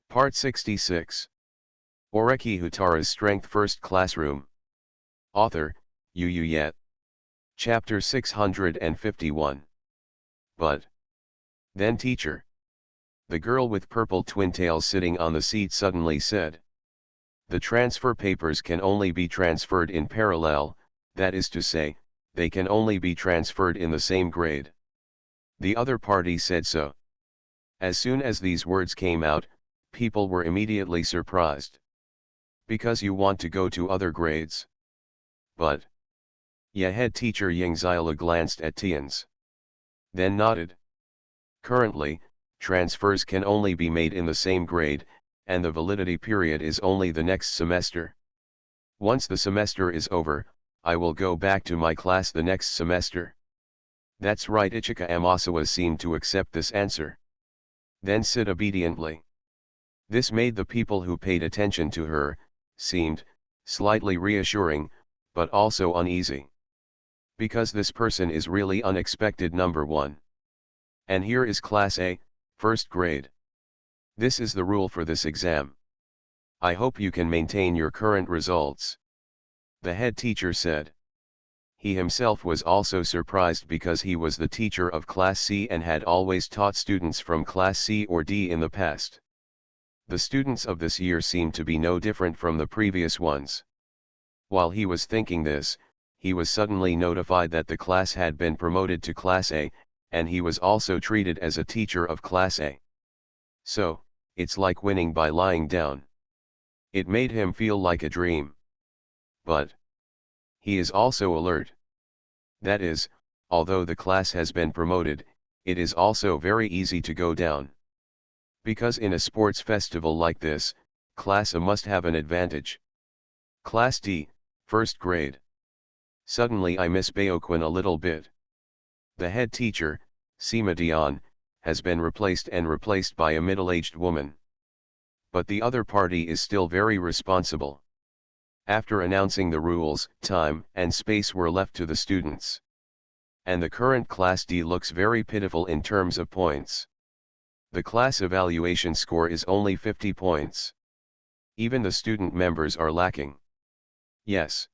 Part 66. Oreki Houtarou's Strength First Classroom. Author, Yu Yet. Chapter 651. But. Then teacher. The girl with purple twintails sitting on the seat suddenly said. The transfer papers can only be transferred in parallel, that is to say, they can only be transferred in the same grade. The other party said so. As soon as these words came out, people were immediately surprised. Because you want to go to other grades. But. Head teacher Ying Zila glanced at Tian's. Then nodded. Currently, transfers can only be made in the same grade, and the validity period is only the next semester. Once the semester is over, I will go back to my class the next semester. That's right. Ichika Amasawa seemed to accept this answer. Then said obediently. This made the people who paid attention to her, seemed, slightly reassuring, but also uneasy. Because this person is really unexpected. Number 1. And here is Class A, first grade. This is the rule for this exam. I hope you can maintain your current results. The head teacher said. He himself was also surprised because he was the teacher of Class C and had always taught students from Class C or D in the past. The students of this year seemed to be no different from the previous ones. While he was thinking this, he was suddenly notified that the class had been promoted to Class A, and he was also treated as a teacher of Class A. So, it's like winning by lying down. It made him feel like a dream. But he is also alert. That is, although the class has been promoted, it is also very easy to go down. Because in a sports festival like this, Class A must have an advantage. Class D, first grade. Suddenly I miss Baoquan a little bit. The head teacher, Sima Dian, has been replaced by a middle-aged woman. But the other party is still very responsible. After announcing the rules, time and space were left to the students. And the current Class D looks very pitiful in terms of points. The class evaluation score is only 50 points. Even the student members are lacking. Yes.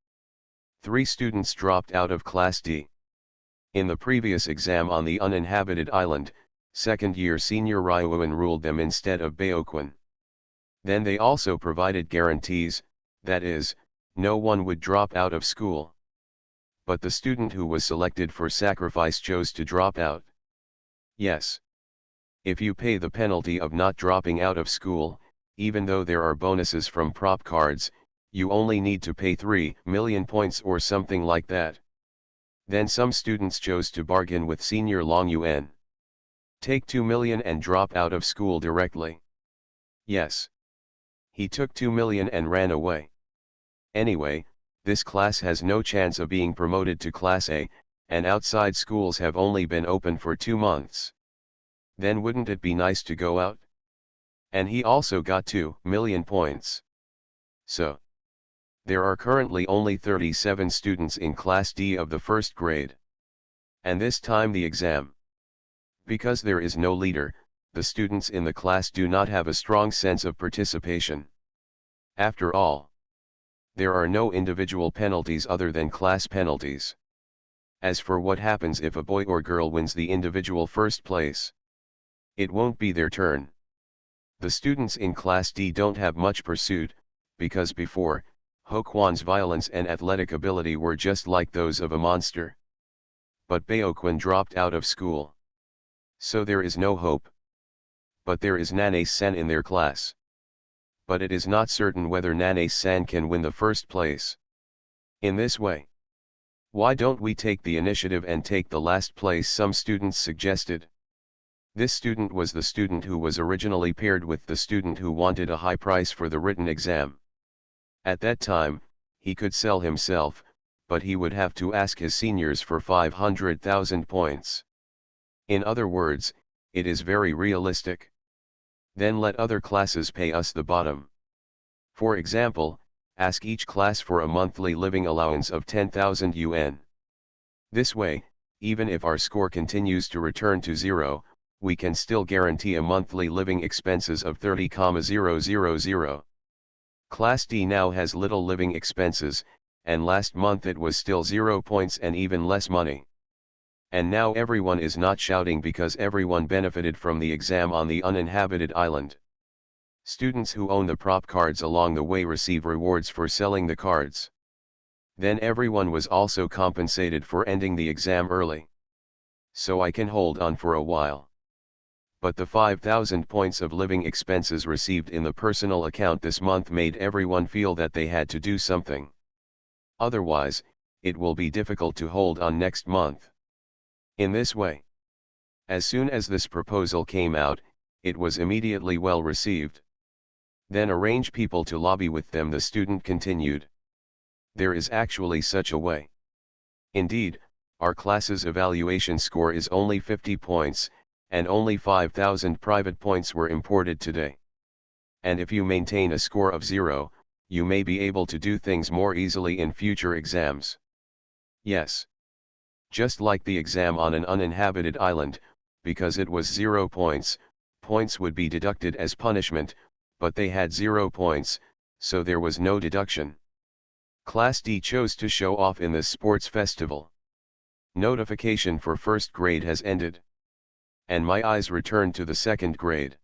3 students dropped out of Class D. In the previous exam on the uninhabited island, second-year senior Ryuan ruled them instead of Baoquan. Then they also provided guarantees, that is, no one would drop out of school. But the student who was selected for sacrifice chose to drop out. Yes. If you pay the penalty of not dropping out of school, even though there are bonuses from prop cards, you only need to pay 3 million points or something like that. Then some students chose to bargain with Senior Long Yuan. Take 2 million and drop out of school directly. Yes. He took 2 million and ran away. Anyway, this class has no chance of being promoted to Class A, and outside schools have only been open for 2 months. Then wouldn't it be nice to go out? And he also got 2 million points. So. There are currently only 37 students in Class D of the first grade. And this time the exam. Because there is no leader, the students in the class do not have a strong sense of participation. After all, there are no individual penalties other than class penalties. As for what happens if a boy or girl wins the individual first place, it won't be their turn. The students in Class D don't have much pursuit, because before, Hoquan's violence and athletic ability were just like those of a monster. But Baoquan dropped out of school. So there is no hope. But there is Nanae-san in their class. But it is not certain whether Nanae-san can win the first place. In this way. Why don't we take the initiative and take the last place? Some students suggested. This student was the student who was originally paired with the student who wanted a high price for the written exam. At that time, he could sell himself, but he would have to ask his seniors for 500,000 points. In other words, it is very realistic. Then let other classes pay us the bottom. For example, ask each class for a monthly living allowance of 10,000 yuan. This way, even if our score continues to return to 0, we can still guarantee a monthly living expenses of 30,000. Class D now has little living expenses, and last month it was still 0 points and even less money. And now everyone is not shouting because everyone benefited from the exam on the uninhabited island. Students who own the prop cards along the way receive rewards for selling the cards. Then everyone was also compensated for ending the exam early. So I can hold on for a while. But the 5,000 points of living expenses received in the personal account this month made everyone feel that they had to do something. Otherwise, it will be difficult to hold on next month. In this way, as soon as this proposal came out, it was immediately well received. Then arrange people to lobby with them, the student continued. There is actually such a way. Indeed, our class's evaluation score is only 50 points, and only 5,000 private points were imported today. And if you maintain a score of 0, you may be able to do things more easily in future exams. Yes. Just like the exam on an uninhabited island, because it was 0 points, points would be deducted as punishment, but they had 0 points, so there was no deduction. Class D chose to show off in this sports festival. Notification for first grade has ended. And my eyes returned to the second grade.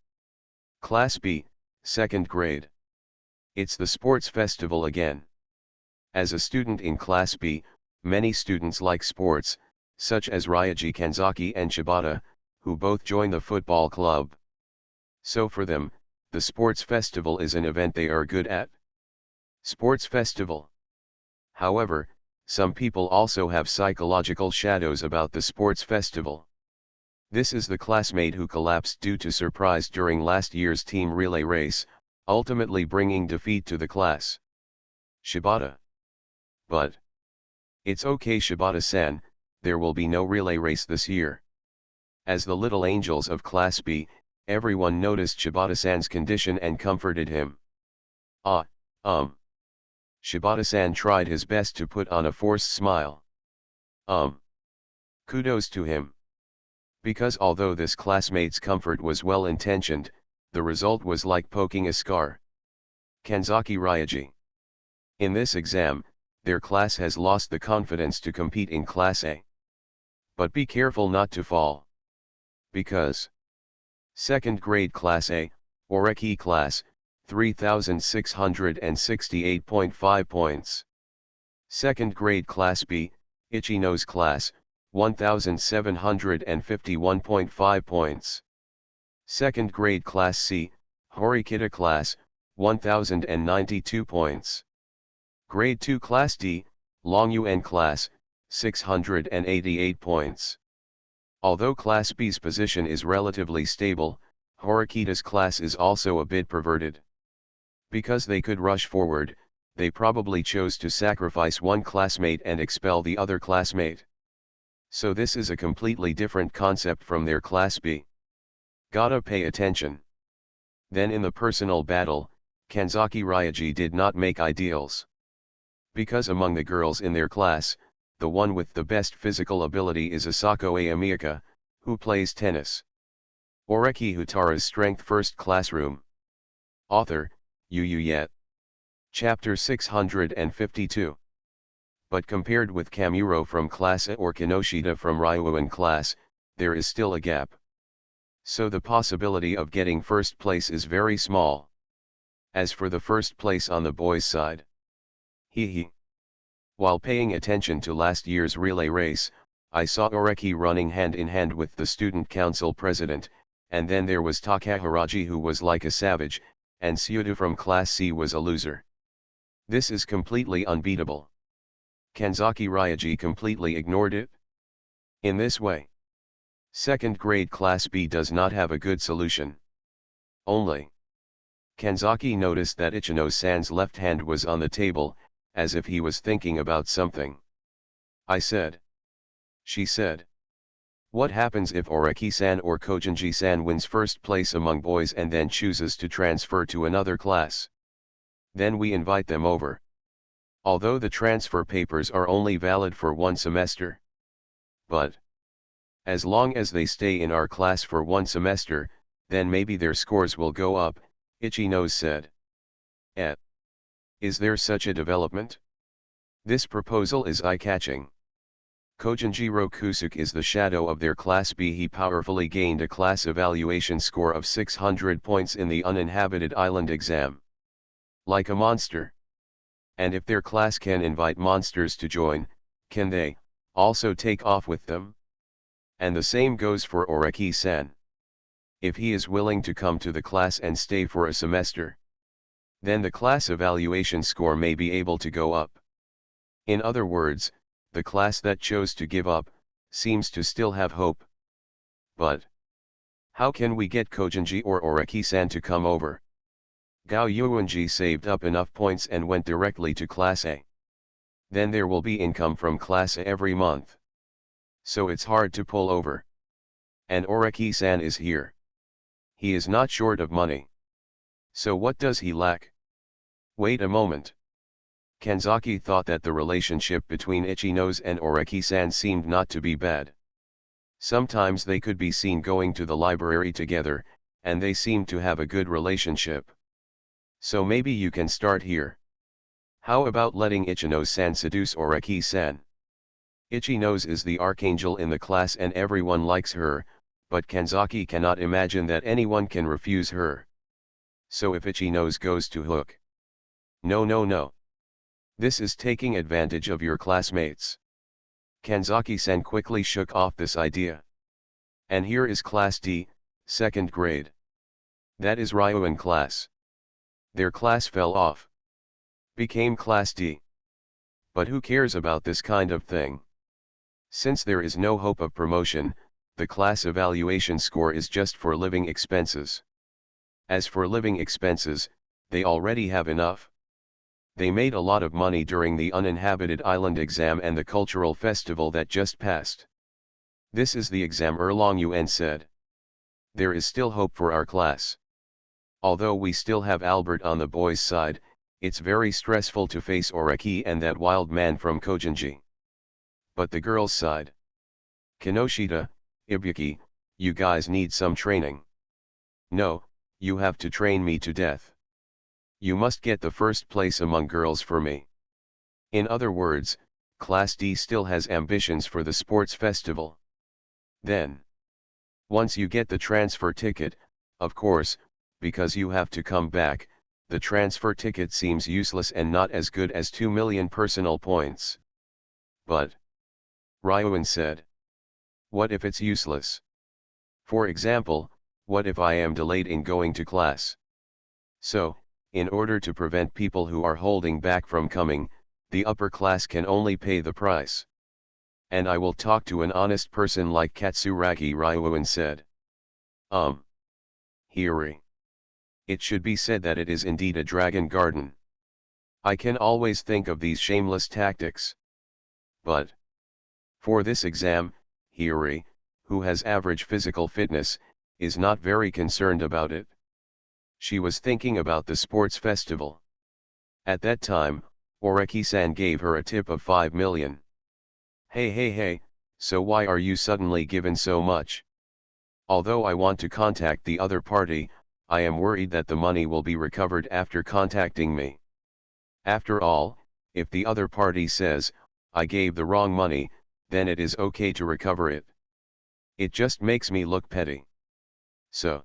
Class B, second grade. It's the sports festival again. As a student in Class B, many students like sports, such as Ryoji Kanzaki and Shibata, who both join the football club. So for them, the sports festival is an event they are good at. Sports festival. However, some people also have psychological shadows about the sports festival. This is the classmate who collapsed due to surprise during last year's team relay race, ultimately bringing defeat to the class. Shibata. But it's okay, Shibata-san, there will be no relay race this year. As the little angels of Class B, everyone noticed Shibata-san's condition and comforted him. Shibata-san tried his best to put on a forced smile. Kudos to him. Because although this classmate's comfort was well-intentioned, the result was like poking a scar. Kanzaki Ryoji. In this exam, their class has lost the confidence to compete in Class A. But be careful not to fall. Because second grade Class A, Oreki class, 3,668.5 points. Second grade Class B, Ichino's class, 1,751.5 points. Second grade Class C, Horikita class, 1,092 points. Grade 2 Class D, Longyuan class, 688 points. Although Class B's position is relatively stable, Horikita's class is also a bit perverted. Because they could rush forward, they probably chose to sacrifice one classmate and expel the other classmate. So this is a completely different concept from their Class B. Gotta pay attention. Then in the personal battle, Kanzaki Ryoji did not make ideals. Because among the girls in their class, the one with the best physical ability is Asako Amiyaka, who plays tennis. Oreki Houtarou's Strength First Classroom. Author, Yet. Chapter 652. But compared with Kamuro from Class A or Kinoshita from Ryuan class, there is still a gap. So the possibility of getting first place is very small. As for the first place on the boys' side, while paying attention to last year's relay race, I saw Oreki running hand in hand with the student council president, and then there was Takahiraji who was like a savage, and Syuda from Class C was a loser. This is completely unbeatable. Kanzaki Ryoji completely ignored it. In this way, second grade Class B does not have a good solution. Only Kanzaki noticed that Ichino-san's left hand was on the table, as if he was thinking about something. I said. She said. What happens if Oreki-san or Kojinji-san wins first place among boys and then chooses to transfer to another class? Then we invite them over. Although the transfer papers are only valid for 1 semester. But As long as they stay in our class for one semester, then maybe their scores will go up, Itchy Nose said. Is there such a development? This proposal is eye-catching. Kojinjiro Kusuke is the shadow of their Class B. He powerfully gained a class evaluation score of 600 points in the uninhabited island exam. Like a monster. And if their class can invite monsters to join, can they also take off with them? And the same goes for Oreki-san. If he is willing to come to the class and stay for a semester, then the class evaluation score may be able to go up. In other words, the class that chose to give up, seems to still have hope. But how can we get Kojinji or Oreki-san to come over? Gao Yuanji saved up enough points and went directly to Class A. Then there will be income from Class A every month. So it's hard to pull over. And Oreki-san is here. He is not short of money. So what does he lack? Wait a moment. Kanzaki thought that the relationship between Itchy Nose and Oreki-san seemed not to be bad. Sometimes they could be seen going to the library together, and they seemed to have a good relationship. So maybe you can start here. How about letting Itchy Nose-san seduce Oreki-san? Itchy Nose is the archangel in the class and everyone likes her, but Kanzaki cannot imagine that anyone can refuse her. So if Itchy Nose goes to hook. No. This is taking advantage of your classmates. Kanzaki-san quickly shook off this idea. And here is Class D, 2nd grade. That is Ryuan class. Their class fell off. Became Class D. But who cares about this kind of thing? Since there is no hope of promotion, the class evaluation score is just for living expenses. As for living expenses, they already have enough. They made a lot of money during the uninhabited island exam and the cultural festival that just passed. This is the exam Erlong Yuan said. There is still hope for our class. Although we still have Albert on the boys' side, it's very stressful to face Oreki and that wild man from Kojinji. But the girls' side. Kinoshita, Ibuki, you guys need some training. No, you have to train me to death. You must get the first place among girls for me. In other words, Class D still has ambitions for the sports festival. Then, once you get the transfer ticket, of course, because you have to come back, the transfer ticket seems useless and not as good as 2 million personal points. But, Ryuan said, what if it's useless? For example, what if I am delayed in going to class? So, in order to prevent people who are holding back from coming, the upper class can only pay the price. And I will talk to an honest person like Katsuragi, Ryuan said. Hiri. It should be said that it is indeed a dragon garden. I can always think of these shameless tactics. But, for this exam, Hiri, who has average physical fitness, is not very concerned about it. She was thinking about the sports festival. At that time, Oreki-san gave her a tip of 5 million. Hey, so why are you suddenly given so much? Although I want to contact the other party, I am worried that the money will be recovered after contacting me. After all, if the other party says, I gave the wrong money, then it is okay to recover it. It just makes me look petty. So,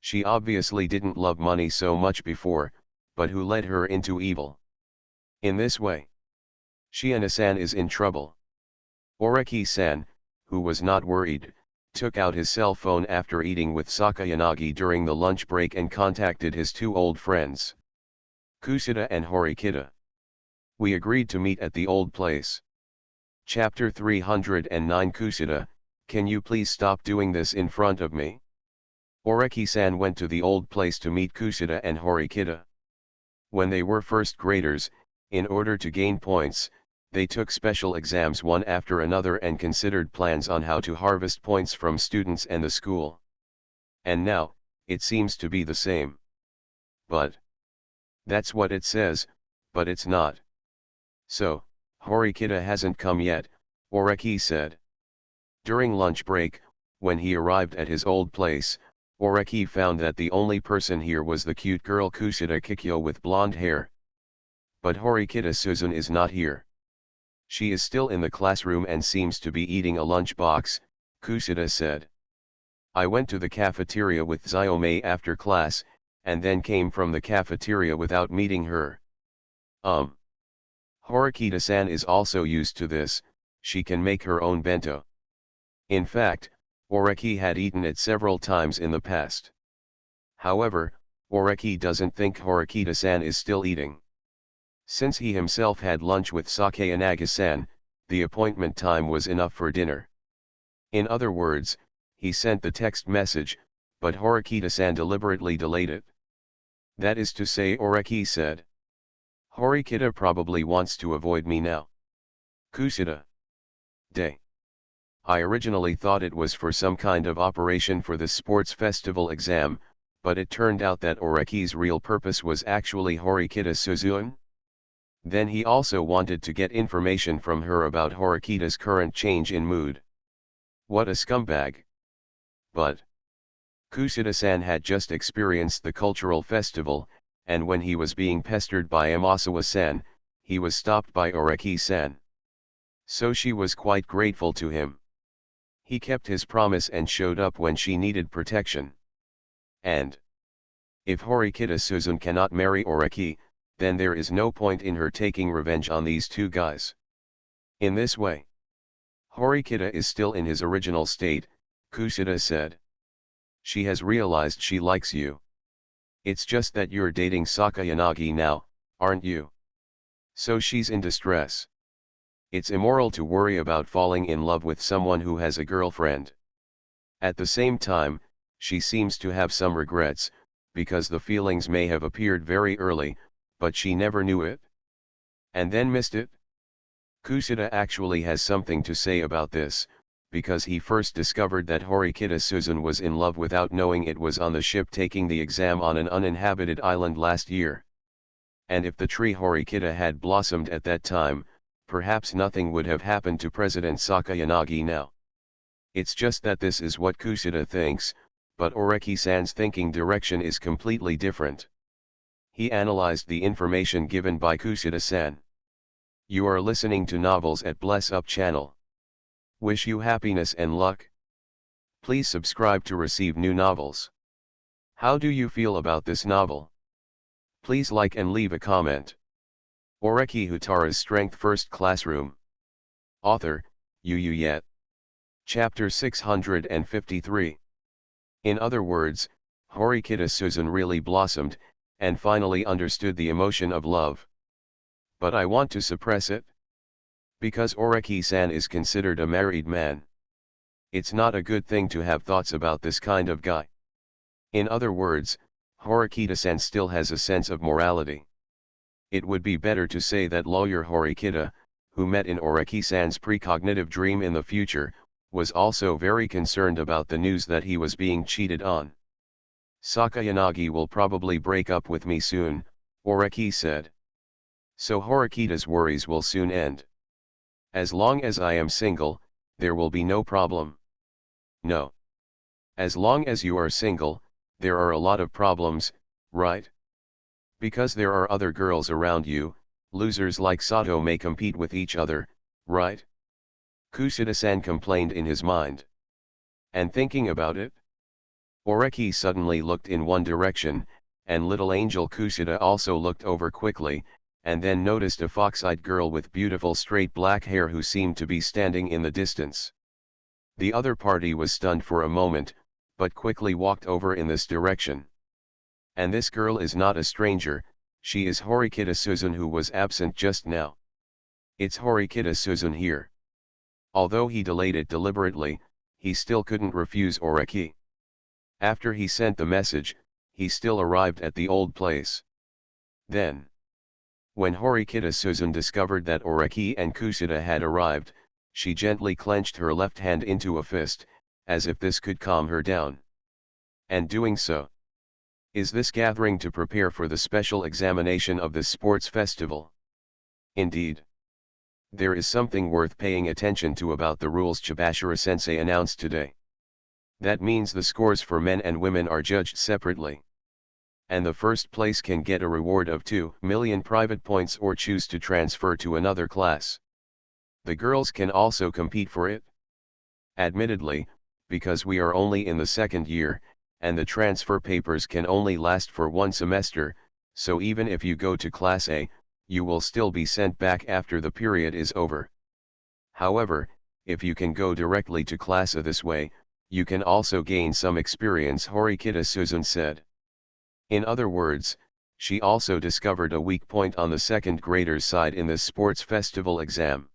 she obviously didn't love money so much before, but who led her into evil? In this way, Shiina-san is in trouble. Oreki-san, who was not worried, took out his cell phone after eating with Sakayanagi during the lunch break and contacted his two old friends, Kushida and Horikita. We agreed to meet at the old place. Chapter 309 Kushida, can you please stop doing this in front of me? Oreki-san went to the old place to meet Kushida and Horikita. When they were first graders, in order to gain points, they took special exams one after another and considered plans on how to harvest points from students and the school. And now, it seems to be the same. But that's what it says, but it's not. So, Horikita hasn't come yet, Oreki said. During lunch break, when he arrived at his old place, Oreki found that the only person here was the cute girl Kushida Kikyo with blonde hair. But Horikita Suzun is not here. She is still in the classroom and seems to be eating a lunchbox, Kushida said. I went to the cafeteria with Xiaomei after class, and then came from the cafeteria without meeting her. Horikita-san is also used to this, she can make her own bento. In fact, Oreki had eaten it several times in the past. However, Oreki doesn't think Horikita-san is still eating. Since he himself had lunch with Sakayanagi-san, the appointment time was enough for dinner. In other words, he sent the text message, but Horikita-san deliberately delayed it. That is to say, Oreki said. Horikita probably wants to avoid me now. Kushida. Day. I originally thought it was for some kind of operation for the sports festival exam, but it turned out that Oreki's real purpose was actually Horikita Suzun. Then he also wanted to get information from her about Horikita's current change in mood. What a scumbag. But Kushida-san had just experienced the cultural festival, and when he was being pestered by Amasawa-san, he was stopped by Oreki-san. So she was quite grateful to him. He kept his promise and showed up when she needed protection. And if Horikita Suzun cannot marry Oreki, then there is no point in her taking revenge on these two guys. In this way, Horikita is still in his original state, Kushida said. She has realized she likes you. It's just that you're dating Sakayanagi now, aren't you? So she's in distress. It's immoral to worry about falling in love with someone who has a girlfriend. At the same time, she seems to have some regrets, because the feelings may have appeared very early, but she never knew it. And then missed it? Kushida actually has something to say about this, because he first discovered that Horikita Suzun was in love without knowing it was on the ship taking the exam on an uninhabited island last year. And if the tree Horikita had blossomed at that time, perhaps nothing would have happened to President Sakayanagi now. It's just that this is what Kushida thinks, but Oreki-san's thinking direction is completely different. He analyzed the information given by Kushida-san. You are listening to Novels at Bless Up channel. Wish you happiness and luck. Please subscribe to receive new novels. How do you feel about this novel? Please like and leave a comment. Oreki Houtarou's Strength First Classroom. Author, Yu Yet. Chapter 653. In other words, Horikita Suzun really blossomed, and finally understood the emotion of love. But I want to suppress it. Because Oreki-san is considered a married man. It's not a good thing to have thoughts about this kind of guy. In other words, Horikita-san still has a sense of morality. It would be better to say that lawyer Horikita, who met in Oreki-san's precognitive dream in the future, was also very concerned about the news that he was being cheated on. Sakayanagi will probably break up with me soon, Oreki said. So Horikita's worries will soon end. As long as I am single, there will be no problem. No. As long as you are single, there are a lot of problems, right? Because there are other girls around you, losers like Sato may compete with each other, right? Kushida-san complained in his mind. And thinking about it? Oreki suddenly looked in one direction, and little angel Kushida also looked over quickly, and then noticed a fox-eyed girl with beautiful straight black hair who seemed to be standing in the distance. The other party was stunned for a moment, but quickly walked over in this direction. And this girl is not a stranger, she is Horikita Suzun who was absent just now. It's Horikita Suzun here. Although he delayed it deliberately, he still couldn't refuse Oreki. After he sent the message, he still arrived at the old place. Then, when Horikita Suzun discovered that Oreki and Kushida had arrived, she gently clenched her left hand into a fist, as if this could calm her down. And doing so. Is this gathering to prepare for the special examination of this sports festival? Indeed. There is something worth paying attention to about the rules Chibashira-sensei announced today. That means the scores for men and women are judged separately. And the first place can get a reward of 2 million private points or choose to transfer to another class. The girls can also compete for it. Admittedly, because we are only in the second year, and the transfer papers can only last for 1 semester, so even if you go to Class A, you will still be sent back after the period is over. However, if you can go directly to Class A this way, you can also gain some experience, Horikita Suzun said. In other words, she also discovered a weak point on the second graders' side in this sports festival exam.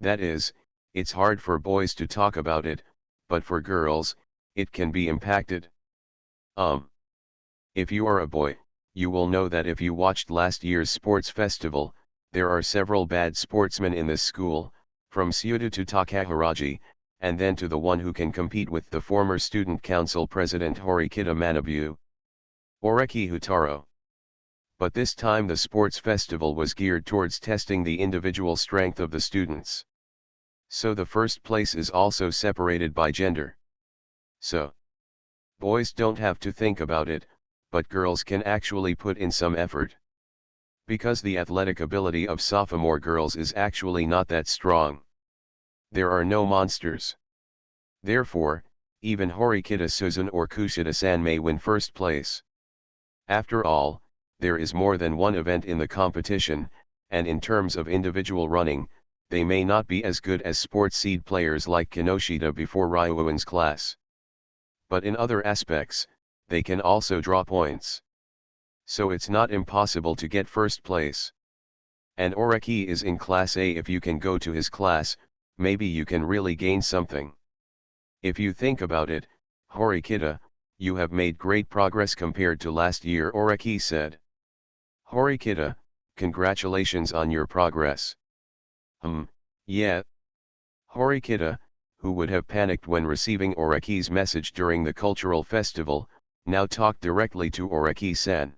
That is, it's hard for boys to talk about it, but for girls, it can be impacted. If you are a boy, you will know that if you watched last year's sports festival, there are several bad sportsmen in this school, from Syuda to Takahiraji, and then to the one who can compete with the former student council president Horikita Manabu. Oreki Houtarou. But this time the sports festival was geared towards testing the individual strength of the students. So the first place is also separated by gender. So, boys don't have to think about it, but girls can actually put in some effort. Because the athletic ability of sophomore girls is actually not that strong. There are no monsters. Therefore, even Horikita Suzun or Kushida-san may win first place. After all, there is more than one event in the competition, and in terms of individual running, they may not be as good as sports seed players like Kinoshita before Ryuan's class. But in other aspects, they can also draw points. So it's not impossible to get first place. And Oreki is in Class A. If you can go to his class, maybe you can really gain something. If you think about it, Horikita, you have made great progress compared to last year, Oreki said. Horikita, congratulations on your progress. Yeah. Horikita, who would have panicked when receiving Oreki's message during the cultural festival, now talked directly to Oreki-san.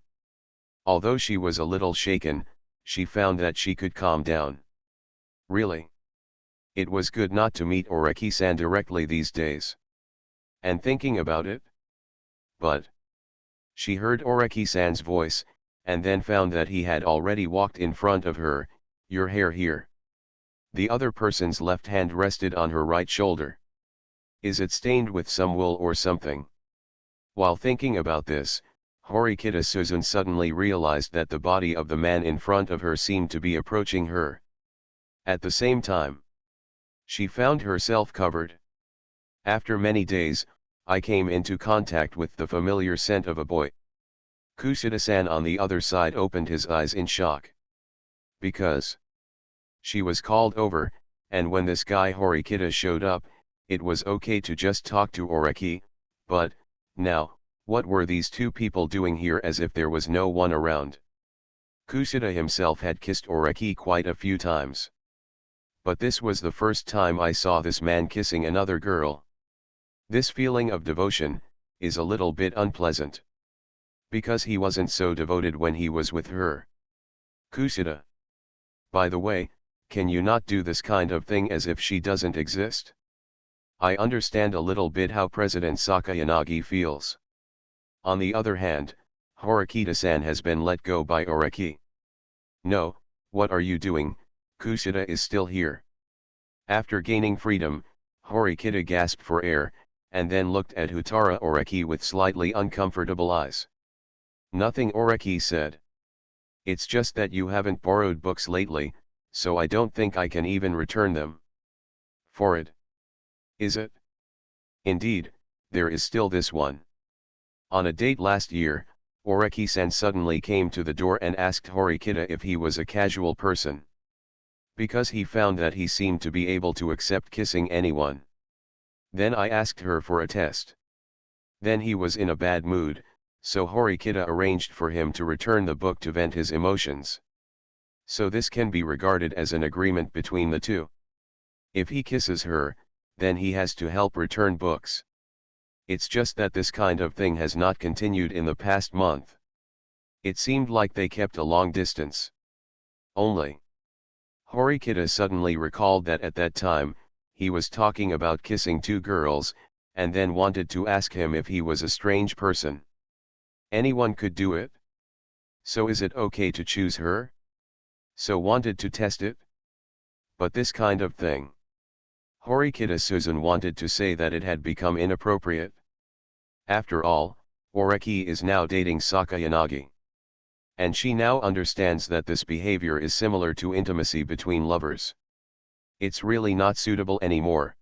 Although she was a little shaken, she found that she could calm down. Really? It was good not to meet Oreki-san directly these days. And thinking about it? But she heard Oreki-san's voice, and then found that he had already walked in front of her. Your hair here. The other person's left hand rested on her right shoulder. Is it stained with some wool or something? While thinking about this, Horikita Suzun suddenly realized that the body of the man in front of her seemed to be approaching her. At the same time, she found herself covered. After many days, I came into contact with the familiar scent of a boy. Kushida-san on the other side opened his eyes in shock. Because she was called over, and when this guy Horikita showed up, it was okay to just talk to Oreki, but, now, what were these two people doing here as if there was no one around? Kushida himself had kissed Oreki quite a few times. But this was the first time I saw this man kissing another girl. This feeling of devotion is a little bit unpleasant. Because he wasn't so devoted when he was with her. Kushida. By the way, can you not do this kind of thing as if she doesn't exist? I understand a little bit how President Sakayanagi feels. On the other hand, Horikita-san has been let go by Oreki. No, what are you doing? Kushida is still here. After gaining freedom, Horikita gasped for air, and then looked at Houtarou Oreki with slightly uncomfortable eyes. Nothing, Oreki said. It's just that you haven't borrowed books lately, so I don't think I can even return them. For it. Is it? Indeed, there is still this one. On a date last year, Oreki-san suddenly came to the door and asked Horikita if he was a casual person. Because he found that he seemed to be able to accept kissing anyone. Then I asked her for a test. Then he was in a bad mood, so Horikita arranged for him to return the book to vent his emotions. So this can be regarded as an agreement between the two. If he kisses her, then he has to help return books. It's just that this kind of thing has not continued in the past month. It seemed like they kept a long distance. Only. Horikita suddenly recalled that at that time, he was talking about kissing two girls, and then wanted to ask him if he was a strange person. Anyone could do it? So is it okay to choose her? So wanted to test it? But this kind of thing. Horikita Susan wanted to say that it had become inappropriate. After all, Oreki is now dating Sakayanagi. And she now understands that this behavior is similar to intimacy between lovers. It's really not suitable anymore.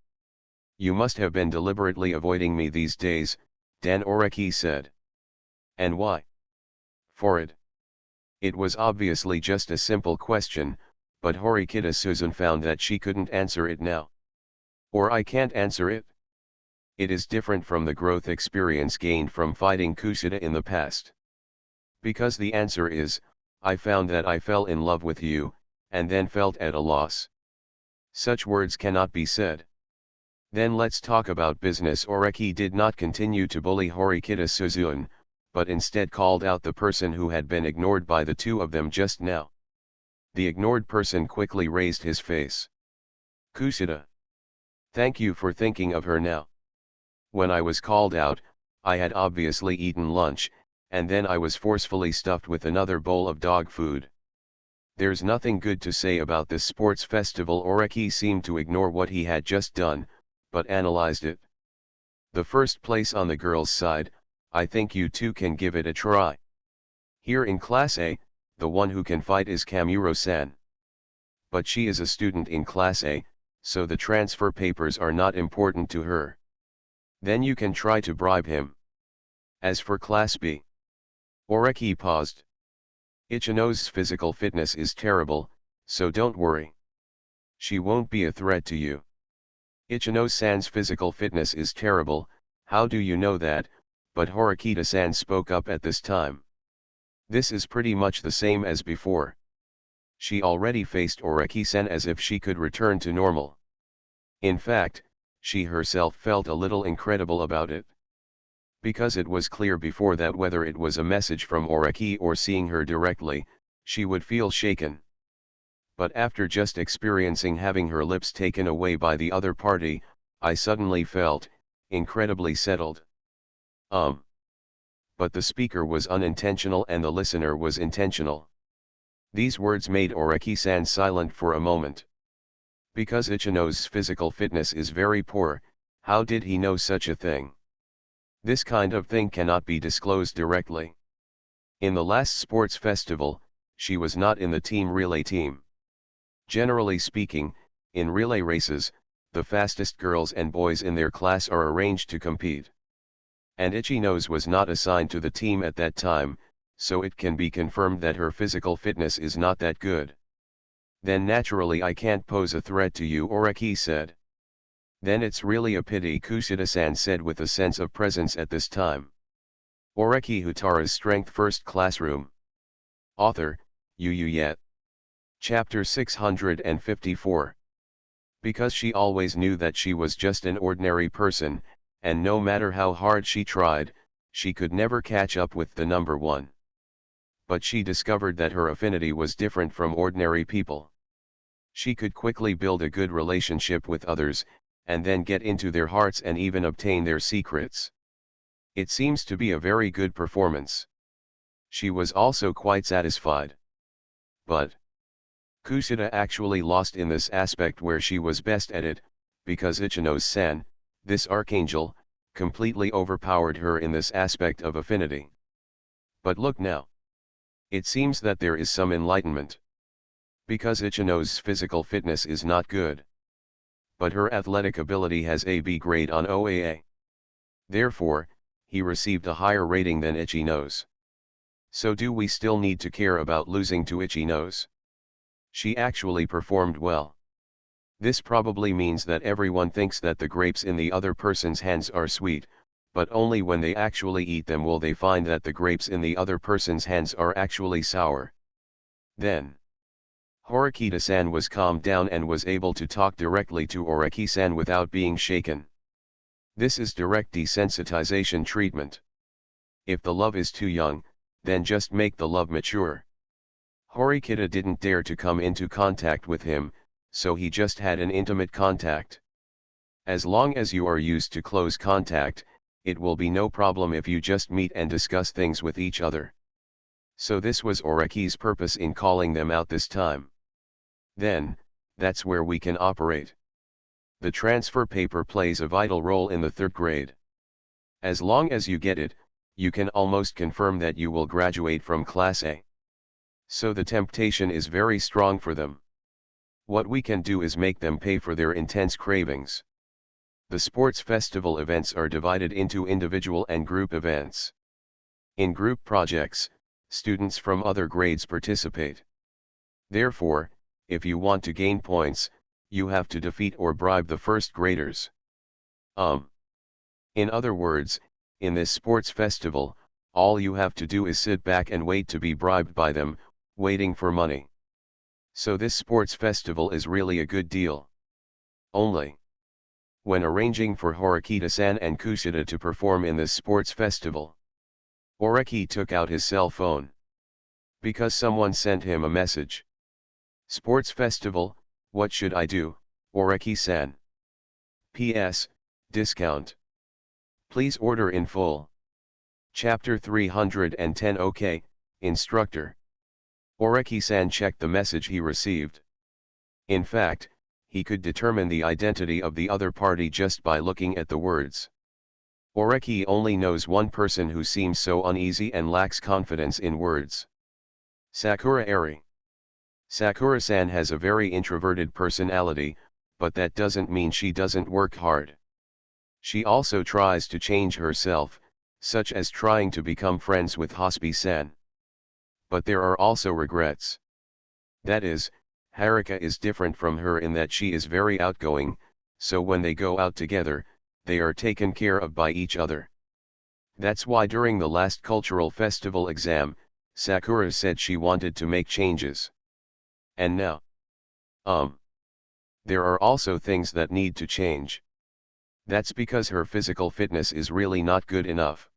You must have been deliberately avoiding me these days, Dan Oreki said. And why? For it. It was obviously just a simple question, but Horikita Susan found that she couldn't answer it now. Or I can't answer it. It is different from the growth experience gained from fighting Kushida in the past. Because the answer is, I found that I fell in love with you, and then felt at a loss. Such words cannot be said. Then let's talk about business. Oreki did not continue to bully Horikita Suzuan, but instead called out the person who had been ignored by the two of them just now. The ignored person quickly raised his face. Kushida. Thank you for thinking of her now. When I was called out, I had obviously eaten lunch, and then I was forcefully stuffed with another bowl of dog food. There's nothing good to say about this sports festival. Oreki seemed to ignore what he had just done, but analyzed it. The first place on the girls' side, I think you two can give it a try. Here in Class A, the one who can fight is Kamuro-san. But she is a student in Class A, so the transfer papers are not important to her. Then you can try to bribe him. As for Class B. Oreki paused. Ichino's physical fitness is terrible, so don't worry. She won't be a threat to you. Ichino-san's physical fitness is terrible, how do you know that? But Horikita-san spoke up at this time. This is pretty much the same as before. She already faced Oreki-san as if she could return to normal. In fact, she herself felt a little incredible about it. Because it was clear before that whether it was a message from Oreki or seeing her directly, she would feel shaken. But after just experiencing having her lips taken away by the other party, I suddenly felt incredibly settled. But the speaker was unintentional and the listener was intentional. These words made Oreki-san silent for a moment. Because Ichino's physical fitness is very poor, how did he know such a thing? This kind of thing cannot be disclosed directly. In the last sports festival, she was not in the team relay team. Generally speaking, in relay races, the fastest girls and boys in their class are arranged to compete. And Ichino's was not assigned to the team at that time, so it can be confirmed that her physical fitness is not that good. Then naturally I can't pose a threat to you, Oreki said. Then it's really a pity, Kushida-san said with a sense of presence at this time. Oreki Houtarou's Strength First Classroom. Author, Yu Yet. Chapter 654. Because she always knew that she was just an ordinary person, and no matter how hard she tried, she could never catch up with the number one. But she discovered that her affinity was different from ordinary people. She could quickly build a good relationship with others, and then get into their hearts and even obtain their secrets. It seems to be a very good performance. She was also quite satisfied. But Kushida actually lost in this aspect where she was best at it, because Ichino's-san, this archangel, completely overpowered her in this aspect of affinity. But look now. It seems that there is some enlightenment. Because Ichino's physical fitness is not good. But her athletic ability has a B grade on OAA. Therefore, he received a higher rating than Ichino's. So do we still need to care about losing to Ichino's? She actually performed well. This probably means that everyone thinks that the grapes in the other person's hands are sweet, but only when they actually eat them will they find that the grapes in the other person's hands are actually sour. Then Horikita-san was calmed down and was able to talk directly to Oreki-san without being shaken. This is direct desensitization treatment. If the love is too young, then just make the love mature. Horikita didn't dare to come into contact with him, so he just had an intimate contact. As long as you are used to close contact, it will be no problem if you just meet and discuss things with each other. So this was Oreki's purpose in calling them out this time. Then, that's where we can operate. The transfer paper plays a vital role in the 3rd grade. As long as you get it, you can almost confirm that you will graduate from Class A. So the temptation is very strong for them. What we can do is make them pay for their intense cravings. The sports festival events are divided into individual and group events. In group projects, students from other grades participate. Therefore, if you want to gain points, you have to defeat or bribe the 1st graders. In other words, in this sports festival, all you have to do is sit back and wait to be bribed by them, waiting for money. So this sports festival is really a good deal. Only, when arranging for Horikita-san and Kushida to perform in this sports festival, Oreki took out his cell phone. Because someone sent him a message. Sports festival, what should I do, Oreki-san? P.S. Discount. Please order in full. Chapter 310. OK, instructor. Oreki-san checked the message he received. In fact, he could determine the identity of the other party just by looking at the words. Oreki only knows one person who seems so uneasy and lacks confidence in words. Sakura Eri. Sakura-san has a very introverted personality, but that doesn't mean she doesn't work hard. She also tries to change herself, such as trying to become friends with Hospi-san. But there are also regrets. That is, Haruka is different from her in that she is very outgoing, so when they go out together, they are taken care of by each other. That's why during the last cultural festival exam, Sakura said she wanted to make changes. And now, there are also things that need to change. That's because her physical fitness is really not good enough.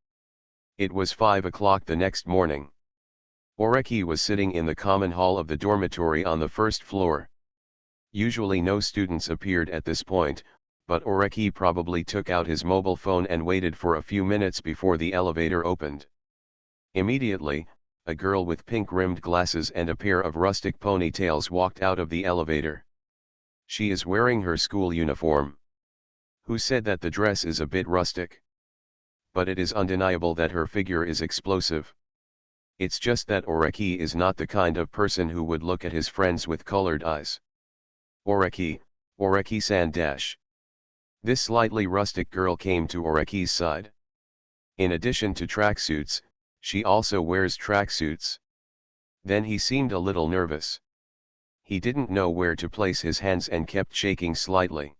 It was 5 o'clock the next morning. Oreki was sitting in the common hall of the dormitory on the 1st floor. Usually no students appeared at this point, but Oreki probably took out his mobile phone and waited for a few minutes before the elevator opened. Immediately, a girl with pink-rimmed glasses and a pair of rustic ponytails walked out of the elevator. She is wearing her school uniform. Who said that the dress is a bit rustic? But it is undeniable that her figure is explosive. It's just that Oreki is not the kind of person who would look at his friends with colored eyes. Oreki-san dash. This slightly rustic girl came to Oreki's side. In addition to tracksuits, she also wears tracksuits. Then he seemed a little nervous. He didn't know where to place his hands and kept shaking slightly.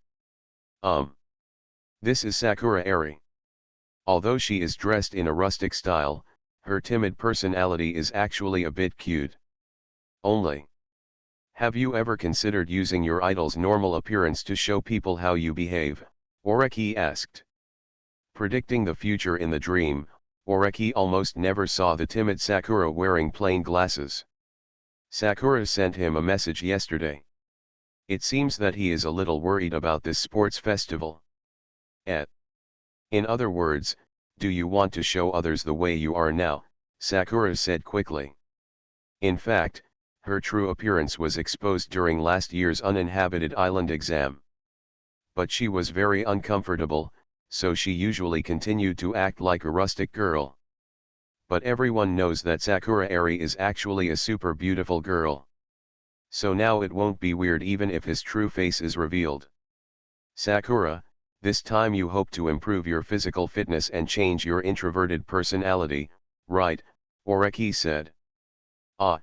This is Sakura Eri. Although she is dressed in a rustic style, her timid personality is actually a bit cute. Only. Have you ever considered using your idol's normal appearance to show people how you behave? Oreki asked. Predicting the future in the dream, Oreki almost never saw the timid Sakura wearing plain glasses. Sakura sent him a message yesterday. It seems that he is a little worried about this sports festival. In other words, do you want to show others the way you are now? Sakura said quickly. In fact, her true appearance was exposed during last year's uninhabited island exam. But she was very uncomfortable, so she usually continued to act like a rustic girl. But everyone knows that Sakura Eri is actually a super beautiful girl. So now it won't be weird even if his true face is revealed. Sakura, this time you hope to improve your physical fitness and change your introverted personality, right? Oreki said. I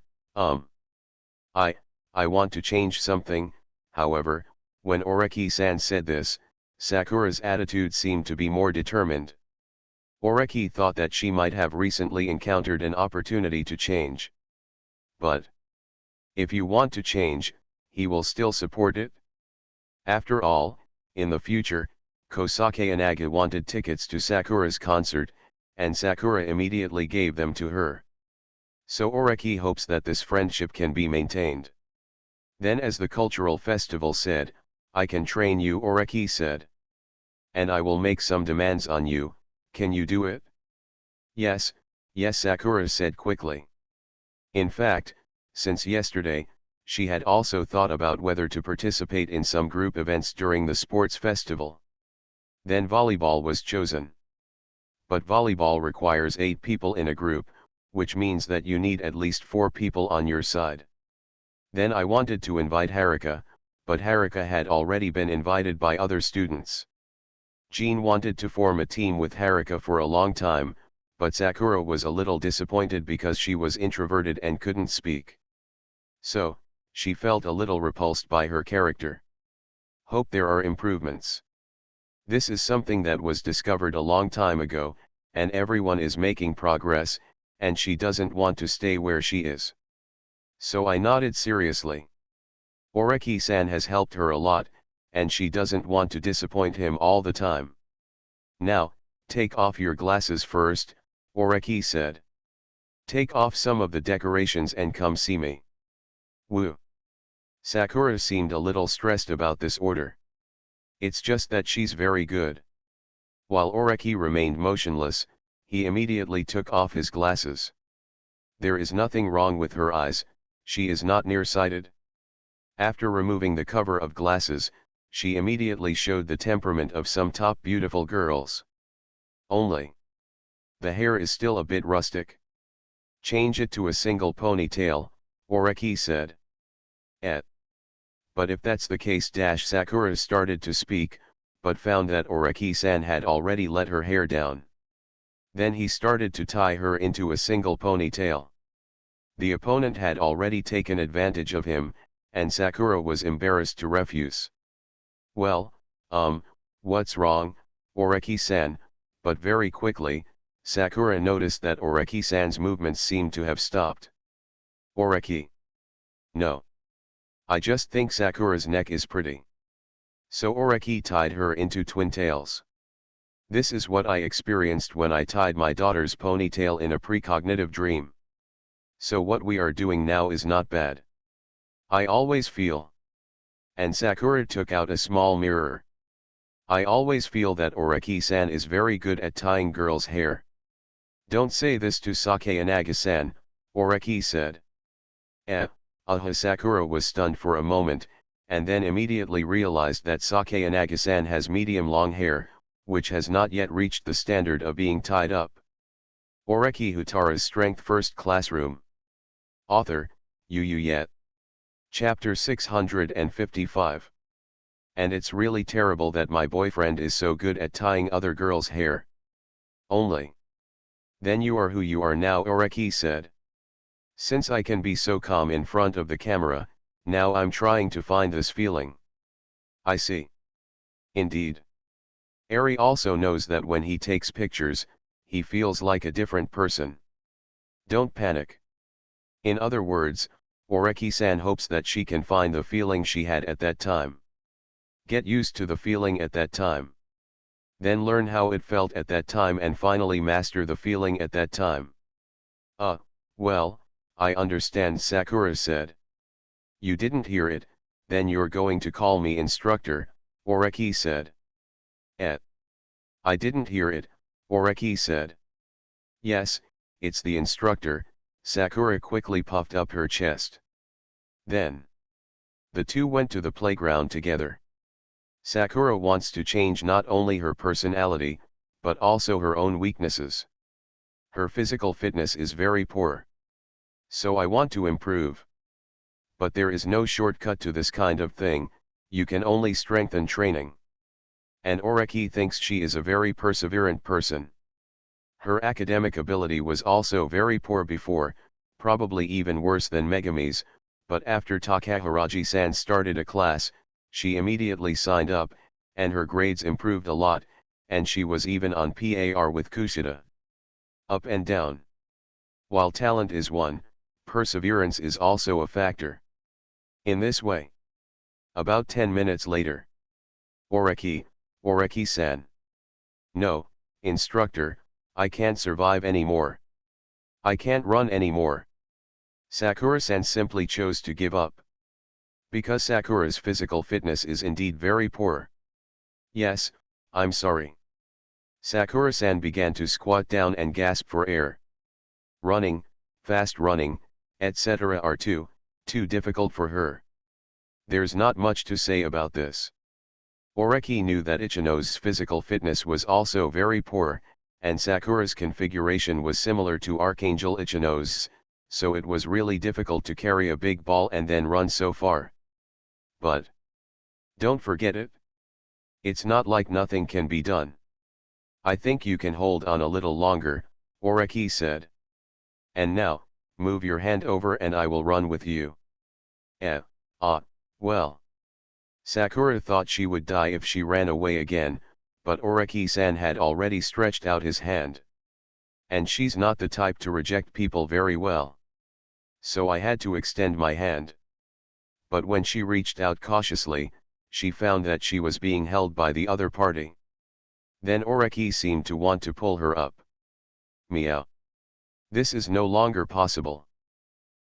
want to change something. However, when Oreki-san said this, Sakura's attitude seemed to be more determined. Oreki thought that she might have recently encountered an opportunity to change. But if you want to change, he will still support it. After all, in the future, Kosake Inaga wanted tickets to Sakura's concert, and Sakura immediately gave them to her. So Oreki hopes that this friendship can be maintained. Then as the cultural festival said, I can train you, Oreki said. And I will make some demands on you, can you do it? Yes, yes, Sakura said quickly. In fact, since yesterday, she had also thought about whether to participate in some group events during the sports festival. Then volleyball was chosen. But volleyball requires 8 people in a group, which means that you need at least 4 people on your side. Then I wanted to invite Haruka, but Haruka had already been invited by other students. Jean wanted to form a team with Haruka for a long time, but Sakura was a little disappointed because she was introverted and couldn't speak. So, she felt a little repulsed by her character. Hope there are improvements. This is something that was discovered a long time ago, and everyone is making progress, and she doesn't want to stay where she is. So I nodded seriously. Oreki-san has helped her a lot, and she doesn't want to disappoint him all the time. Now, take off your glasses first, Oreki said. Take off some of the decorations and come see me. Woo. Sakura seemed a little stressed about this order. It's just that she's very good. While Oreki remained motionless, he immediately took off his glasses. There is nothing wrong with her eyes, she is not nearsighted. After removing the cover of glasses, she immediately showed the temperament of some top beautiful girls. Only, the hair is still a bit rustic. Change it to a single ponytail, Oreki said. But if that's the case, Sakura started to speak, but found that Oreki-san had already let her hair down. Then he started to tie her into a single ponytail. The opponent had already taken advantage of him, and Sakura was embarrassed to refuse. Well, what's wrong, Oreki-san? But very quickly, Sakura noticed that Oreki-san's movements seemed to have stopped. Oreki. No. I just think Sakura's neck is pretty. So Oreki tied her into twin tails. This is what I experienced when I tied my daughter's ponytail in a precognitive dream. So what we are doing now is not bad. I always feel. And Sakura took out a small mirror. I always feel that Oreki-san is very good at tying girls' hair. Don't say this to Sakayanaga-san, Oreki said. Sakura was stunned for a moment, and then immediately realized that Sakayanaga-san has medium long hair, which has not yet reached the standard of being tied up. Oreki Houtarou's Strength First Classroom. Author, Yet. Chapter 655. And it's really terrible that my boyfriend is so good at tying other girls' hair. Only. Then you are who you are now, Oreki said. Since I can be so calm in front of the camera, now I'm trying to find this feeling. I see. Indeed. Eri also knows that when he takes pictures, he feels like a different person. Don't panic. In other words, Oreki-san hopes that she can find the feeling she had at that time. Get used to the feeling at that time. Then learn how it felt at that time and finally master the feeling at that time. Well, I understand, Sakura said. You didn't hear it, then you're going to call me instructor, Oreki said. I didn't hear it, Oreki said. Yes, it's the instructor, Sakura quickly puffed up her chest. Then, the two went to the playground together. Sakura wants to change not only her personality, but also her own weaknesses. Her physical fitness is very poor. So I want to improve. But there is no shortcut to this kind of thing, you can only strengthen training. And Oreki thinks she is a very perseverant person. Her academic ability was also very poor before, probably even worse than Megami's, but after Takahiraji-san started a class, she immediately signed up, and her grades improved a lot, and she was even on par with Kushida. Up and down. While talent is one, perseverance is also a factor. In this way. About 10 minutes later. Oreki-san. No, instructor, I can't survive anymore. I can't run anymore. Sakura-san simply chose to give up. Because Sakura's physical fitness is indeed very poor. Yes, I'm sorry. Sakura-san began to squat down and gasp for air. Running, fast running, etc. are too difficult for her. There's not much to say about this. Oreki knew that Ichino's physical fitness was also very poor, and Sakura's configuration was similar to Archangel Ichino's, so it was really difficult to carry a big ball and then run so far. But don't forget it. It's not like nothing can be done. I think you can hold on a little longer, Oreki said. And now, move your hand over and I will run with you. Well. Sakura thought she would die if she ran away again, but Oreki-san had already stretched out his hand. And she's not the type to reject people very well. So I had to extend my hand. But when she reached out cautiously, she found that she was being held by the other party. Then Oreki seemed to want to pull her up. Meow. This is no longer possible.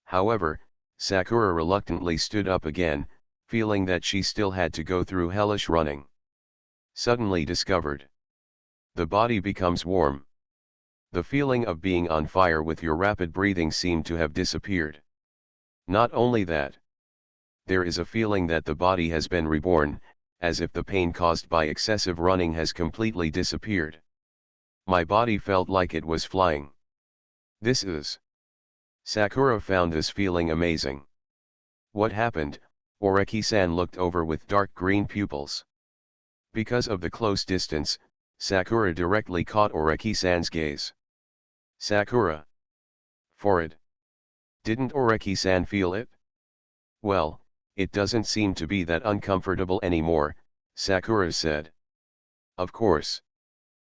However, Sakura reluctantly stood up again, feeling that she still had to go through hellish running. Suddenly discovered. The body becomes warm. The feeling of being on fire with your rapid breathing seemed to have disappeared. Not only that. There is a feeling that the body has been reborn, as if the pain caused by excessive running has completely disappeared. My body felt like it was flying. This is. Sakura found this feeling amazing. What happened? Oreki-san looked over with dark green pupils. Because of the close distance, Sakura directly caught Oreki-san's gaze. Sakura. Forehead. Didn't Oreki-san feel it? Well, it doesn't seem to be that uncomfortable anymore, Sakura said. Of course.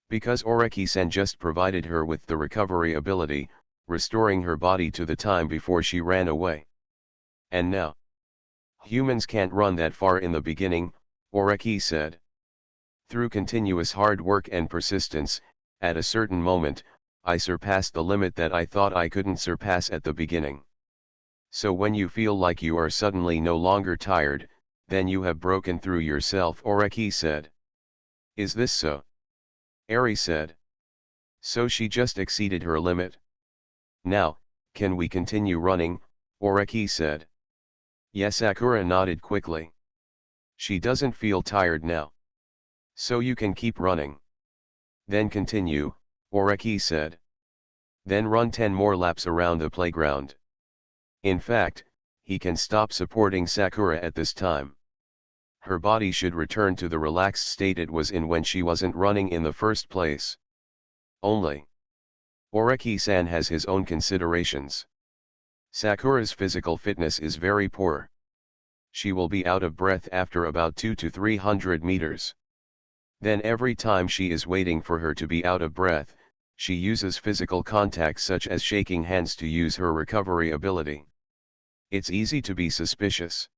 Because Oreki-san just provided her with the recovery ability, restoring her body to the time before she ran away. And now. Humans can't run that far in the beginning, Oreki said. Through continuous hard work and persistence, at a certain moment, I surpassed the limit that I thought I couldn't surpass at the beginning. So when you feel like you are suddenly no longer tired, then you have broken through yourself, Oreki said. Is this so? Eri said. So she just exceeded her limit? Now, can we continue running? Oreki said. Yes, Sakura nodded quickly. She doesn't feel tired now. So you can keep running. Then continue, Oreki said. Then run 10 more laps around the playground. In fact, he can stop supporting Sakura at this time. Her body should return to the relaxed state it was in when she wasn't running in the first place. Only. Oreki-san has his own considerations. Sakura's physical fitness is very poor. She will be out of breath after about 200 to 300 meters. Then every time she is waiting for her to be out of breath, she uses physical contact such as shaking hands to use her recovery ability. It's easy to be suspicious.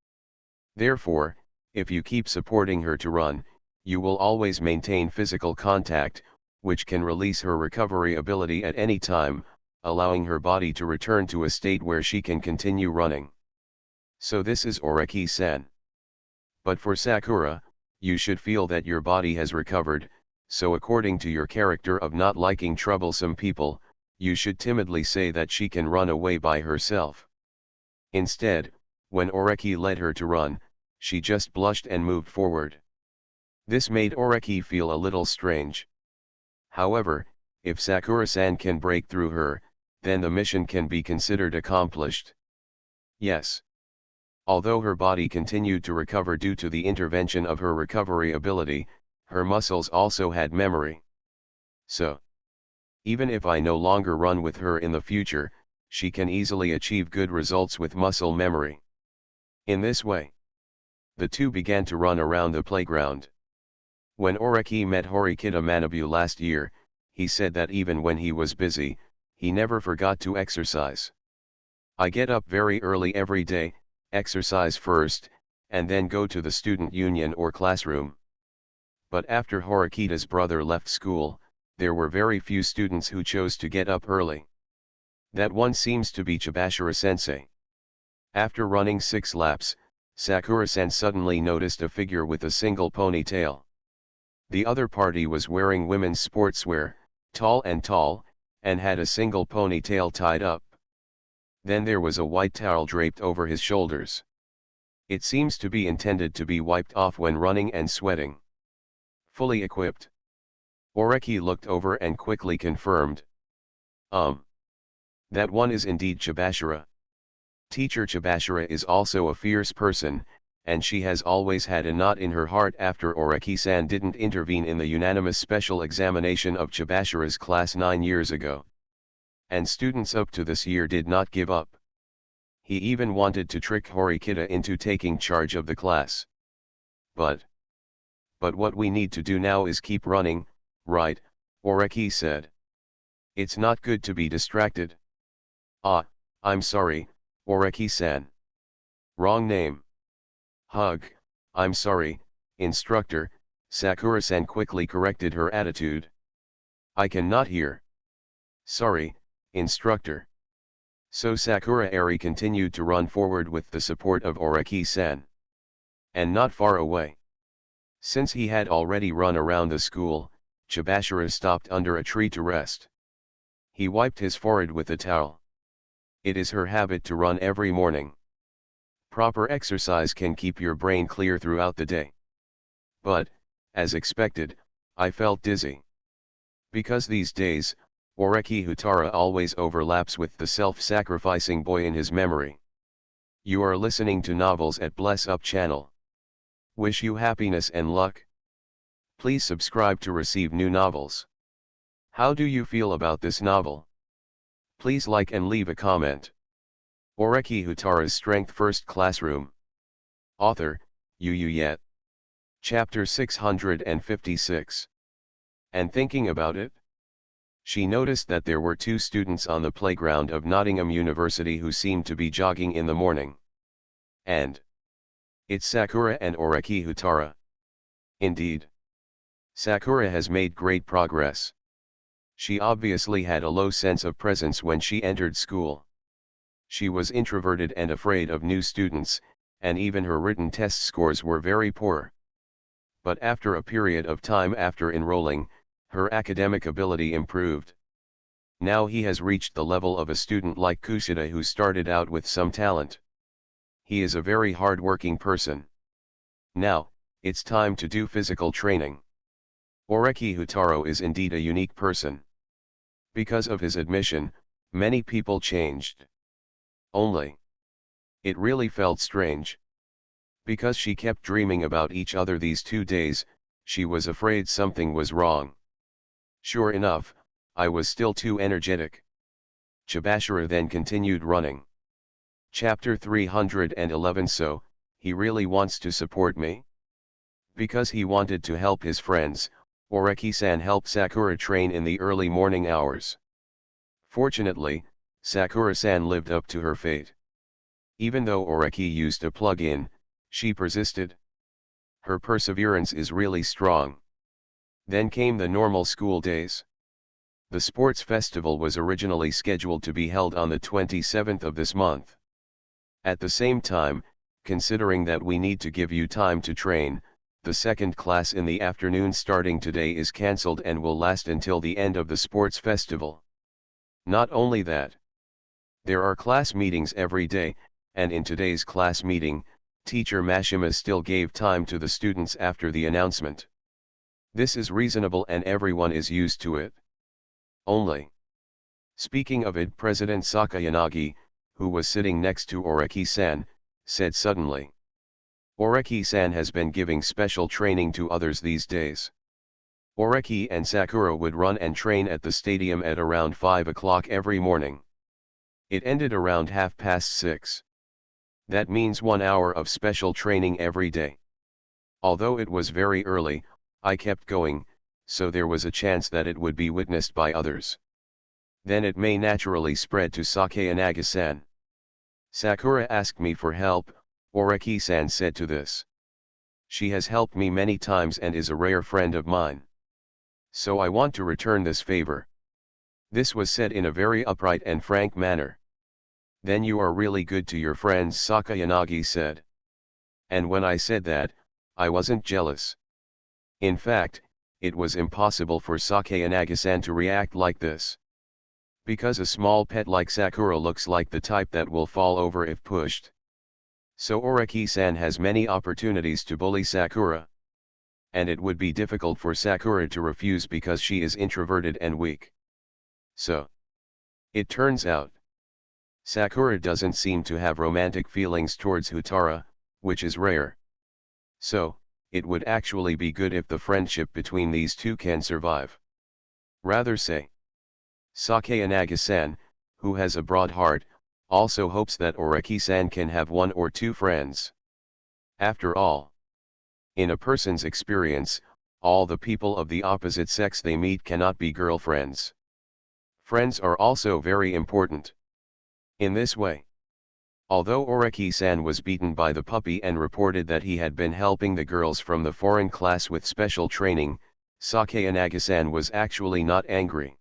Therefore, if you keep supporting her to run, you will always maintain physical contact, which can release her recovery ability at any time, allowing her body to return to a state where she can continue running. So this is Oreki-san. But for Sakura, you should feel that your body has recovered, so according to your character of not liking troublesome people, you should timidly say that she can run away by herself. Instead, when Oreki led her to run, she just blushed and moved forward. This made Oreki feel a little strange. However, if Sakura-san can break through her, then the mission can be considered accomplished. Yes. Although her body continued to recover due to the intervention of her recovery ability, her muscles also had memory. So, even if I no longer run with her in the future, she can easily achieve good results with muscle memory. In this way, the two began to run around the playground. When Oreki met Horikita Manabu last year, he said that even when he was busy, he never forgot to exercise. I get up very early every day, exercise first, and then go to the student union or classroom. But after Horikita's brother left school, there were very few students who chose to get up early. That one seems to be Chibashira-sensei. After running 6 laps, Sakura-san suddenly noticed a figure with a single ponytail. The other party was wearing women's sportswear, tall, and had a single ponytail tied up. Then there was a white towel draped over his shoulders. It seems to be intended to be wiped off when running and sweating. Fully equipped. Oreki looked over and quickly confirmed. That one is indeed Chibashira. Teacher Chibashira is also a fierce person, and she has always had a knot in her heart after Oreki-san didn't intervene in the unanimous special examination of Chibashira's class 9 years ago. And students up to this year did not give up. He even wanted to trick Horikita into taking charge of the class. But what we need to do now is keep running, right? Oreki said. It's not good to be distracted. I'm sorry, Oreki-san. Wrong name. Hug, I'm sorry, instructor, Sakura-san quickly corrected her attitude. I cannot hear. Sorry, instructor. So Sakura-eri continued to run forward with the support of Oreki-san. And not far away. Since he had already run around the school, Chibashira stopped under a tree to rest. He wiped his forehead with a towel. It is her habit to run every morning. Proper exercise can keep your brain clear throughout the day. But, as expected, I felt dizzy. Because these days, Oreki Houtarou always overlaps with the self-sacrificing boy in his memory. You are listening to Novels at Bless Up channel. Wish you happiness and luck. Please subscribe to receive new novels. How do you feel about this novel? Please like and leave a comment. Oreki Houtarou's Strength First Classroom. Author, Yet. Chapter 656. And thinking about it? She noticed that there were 2 students on the playground of Nottingham University who seemed to be jogging in the morning. And it's Sakura and Oreki Houtarou. Indeed. Sakura has made great progress. She obviously had a low sense of presence when she entered school. She was introverted and afraid of new students, and even her written test scores were very poor. But after a period of time after enrolling, her academic ability improved. Now he has reached the level of a student like Kushida who started out with some talent. He is a very hard-working person. Now, it's time to do physical training. Oreki Houtarou is indeed a unique person. Because of his admission, many people changed. Only. It really felt strange. Because she kept dreaming about each other these 2 days, she was afraid something was wrong. Sure enough, I was still too energetic. Chibashira then continued running. Chapter 311. So, he really wants to support me? Because he wanted to help his friends, Oreki-san helped Sakura train in the early morning hours. Fortunately, Sakura-san lived up to her fate. Even though Oreki used a plug-in, she persisted. Her perseverance is really strong. Then came the normal school days. The sports festival was originally scheduled to be held on the 27th of this month. At the same time, considering that we need to give you time to train, the second class in the afternoon starting today is cancelled and will last until the end of the sports festival. Not only that, there are class meetings every day, and in today's class meeting, teacher Mashima still gave time to the students after the announcement. This is reasonable and everyone is used to it. Only. Speaking of it, President Sakayanagi, who was sitting next to Oreki-san, said suddenly. Oreki-san has been giving special training to others these days. Oreki and Sakura would run and train at the stadium at around 5 o'clock every morning. It ended around 6:30. That means 1 hour of special training every day. Although it was very early, I kept going, so there was a chance that it would be witnessed by others. Then it may naturally spread to Sakayanagi-san. Sakura asked me for help, Oreki-san said to this. She has helped me many times and is a rare friend of mine. So I want to return this favor. This was said in a very upright and frank manner. Then you are really good to your friends, Sakayanagi said. And when I said that, I wasn't jealous. In fact, it was impossible for Sakayanagi-san to react like this. Because a small pet like Sakura looks like the type that will fall over if pushed. So Oreki-san has many opportunities to bully Sakura. And it would be difficult for Sakura to refuse because she is introverted and weak. So, it turns out, Sakura doesn't seem to have romantic feelings towards Houtarou, which is rare. So, it would actually be good if the friendship between these two can survive. Rather say, Sakayanagi-san, who has a broad heart, also hopes that Oreki-san can have one or two friends. After all, in a person's experience, all the people of the opposite sex they meet cannot be girlfriends. Friends are also very important. In this way, although Oreki-san was beaten by the puppy and reported that he had been helping the girls from the foreign class with special training, Sakayanagi-san was actually not angry.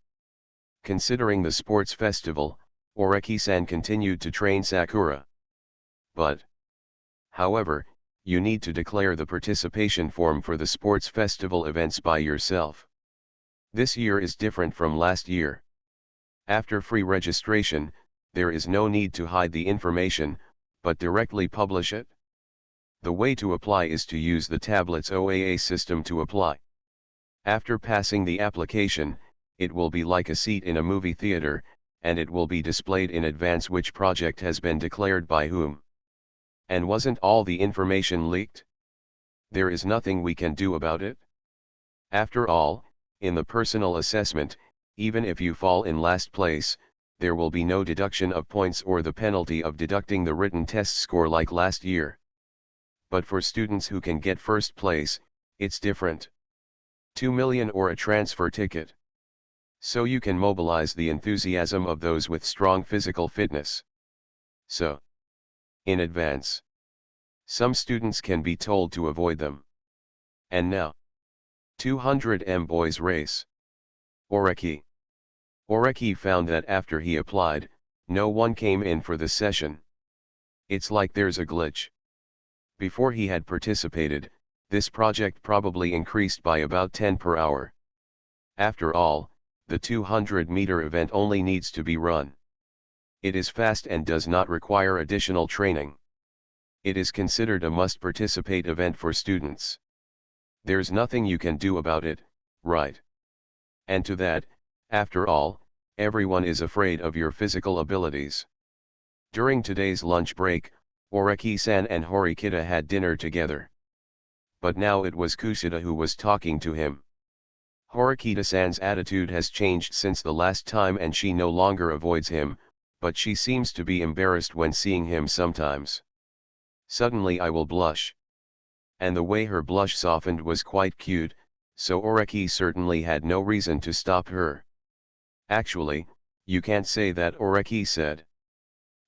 Considering the sports festival, Oreki-san continued to train Sakura. But, however, you need to declare the participation form for the sports festival events by yourself. This year is different from last year. After free registration, there is no need to hide the information, but directly publish it. The way to apply is to use the tablet's OAA system to apply. After passing the application, it will be like a seat in a movie theater, and it will be displayed in advance which project has been declared by whom. And wasn't all the information leaked? There is nothing we can do about it. After all, in the personal assessment, even if you fall in last place, there will be no deduction of points or the penalty of deducting the written test score like last year. But for students who can get first place, it's different. 2 million or a transfer ticket. So you can mobilize the enthusiasm of those with strong physical fitness. So, in advance, some students can be told to avoid them. And now, 200m boys race. Oreki. Oreki found that after he applied, no one came in for the session. It's like there's a glitch. Before he had participated, this project probably increased by about 10 per hour. After all, the 200-meter event only needs to be run. It is fast and does not require additional training. It is considered a must-participate event for students. There's nothing you can do about it, right? And to that, after all, everyone is afraid of your physical abilities. During today's lunch break, Oreki-san and Horikita had dinner together. But now it was Kushida who was talking to him. Horikita-san's attitude has changed since the last time and she no longer avoids him, but she seems to be embarrassed when seeing him sometimes. Suddenly I will blush. And the way her blush softened was quite cute, so Oreki certainly had no reason to stop her. Actually, you can't say that, Oreki said.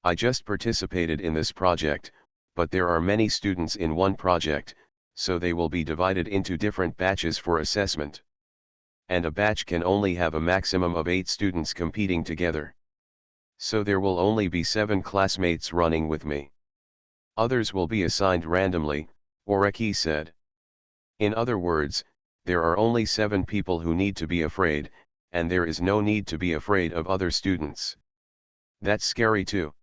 I just participated in this project, but there are many students in one project, so they will be divided into different batches for assessment. And a batch can only have a maximum of 8 students competing together. So there will only be 7 classmates running with me. Others will be assigned randomly, Oreki said. In other words, there are only 7 people who need to be afraid, and there is no need to be afraid of other students. That's scary too.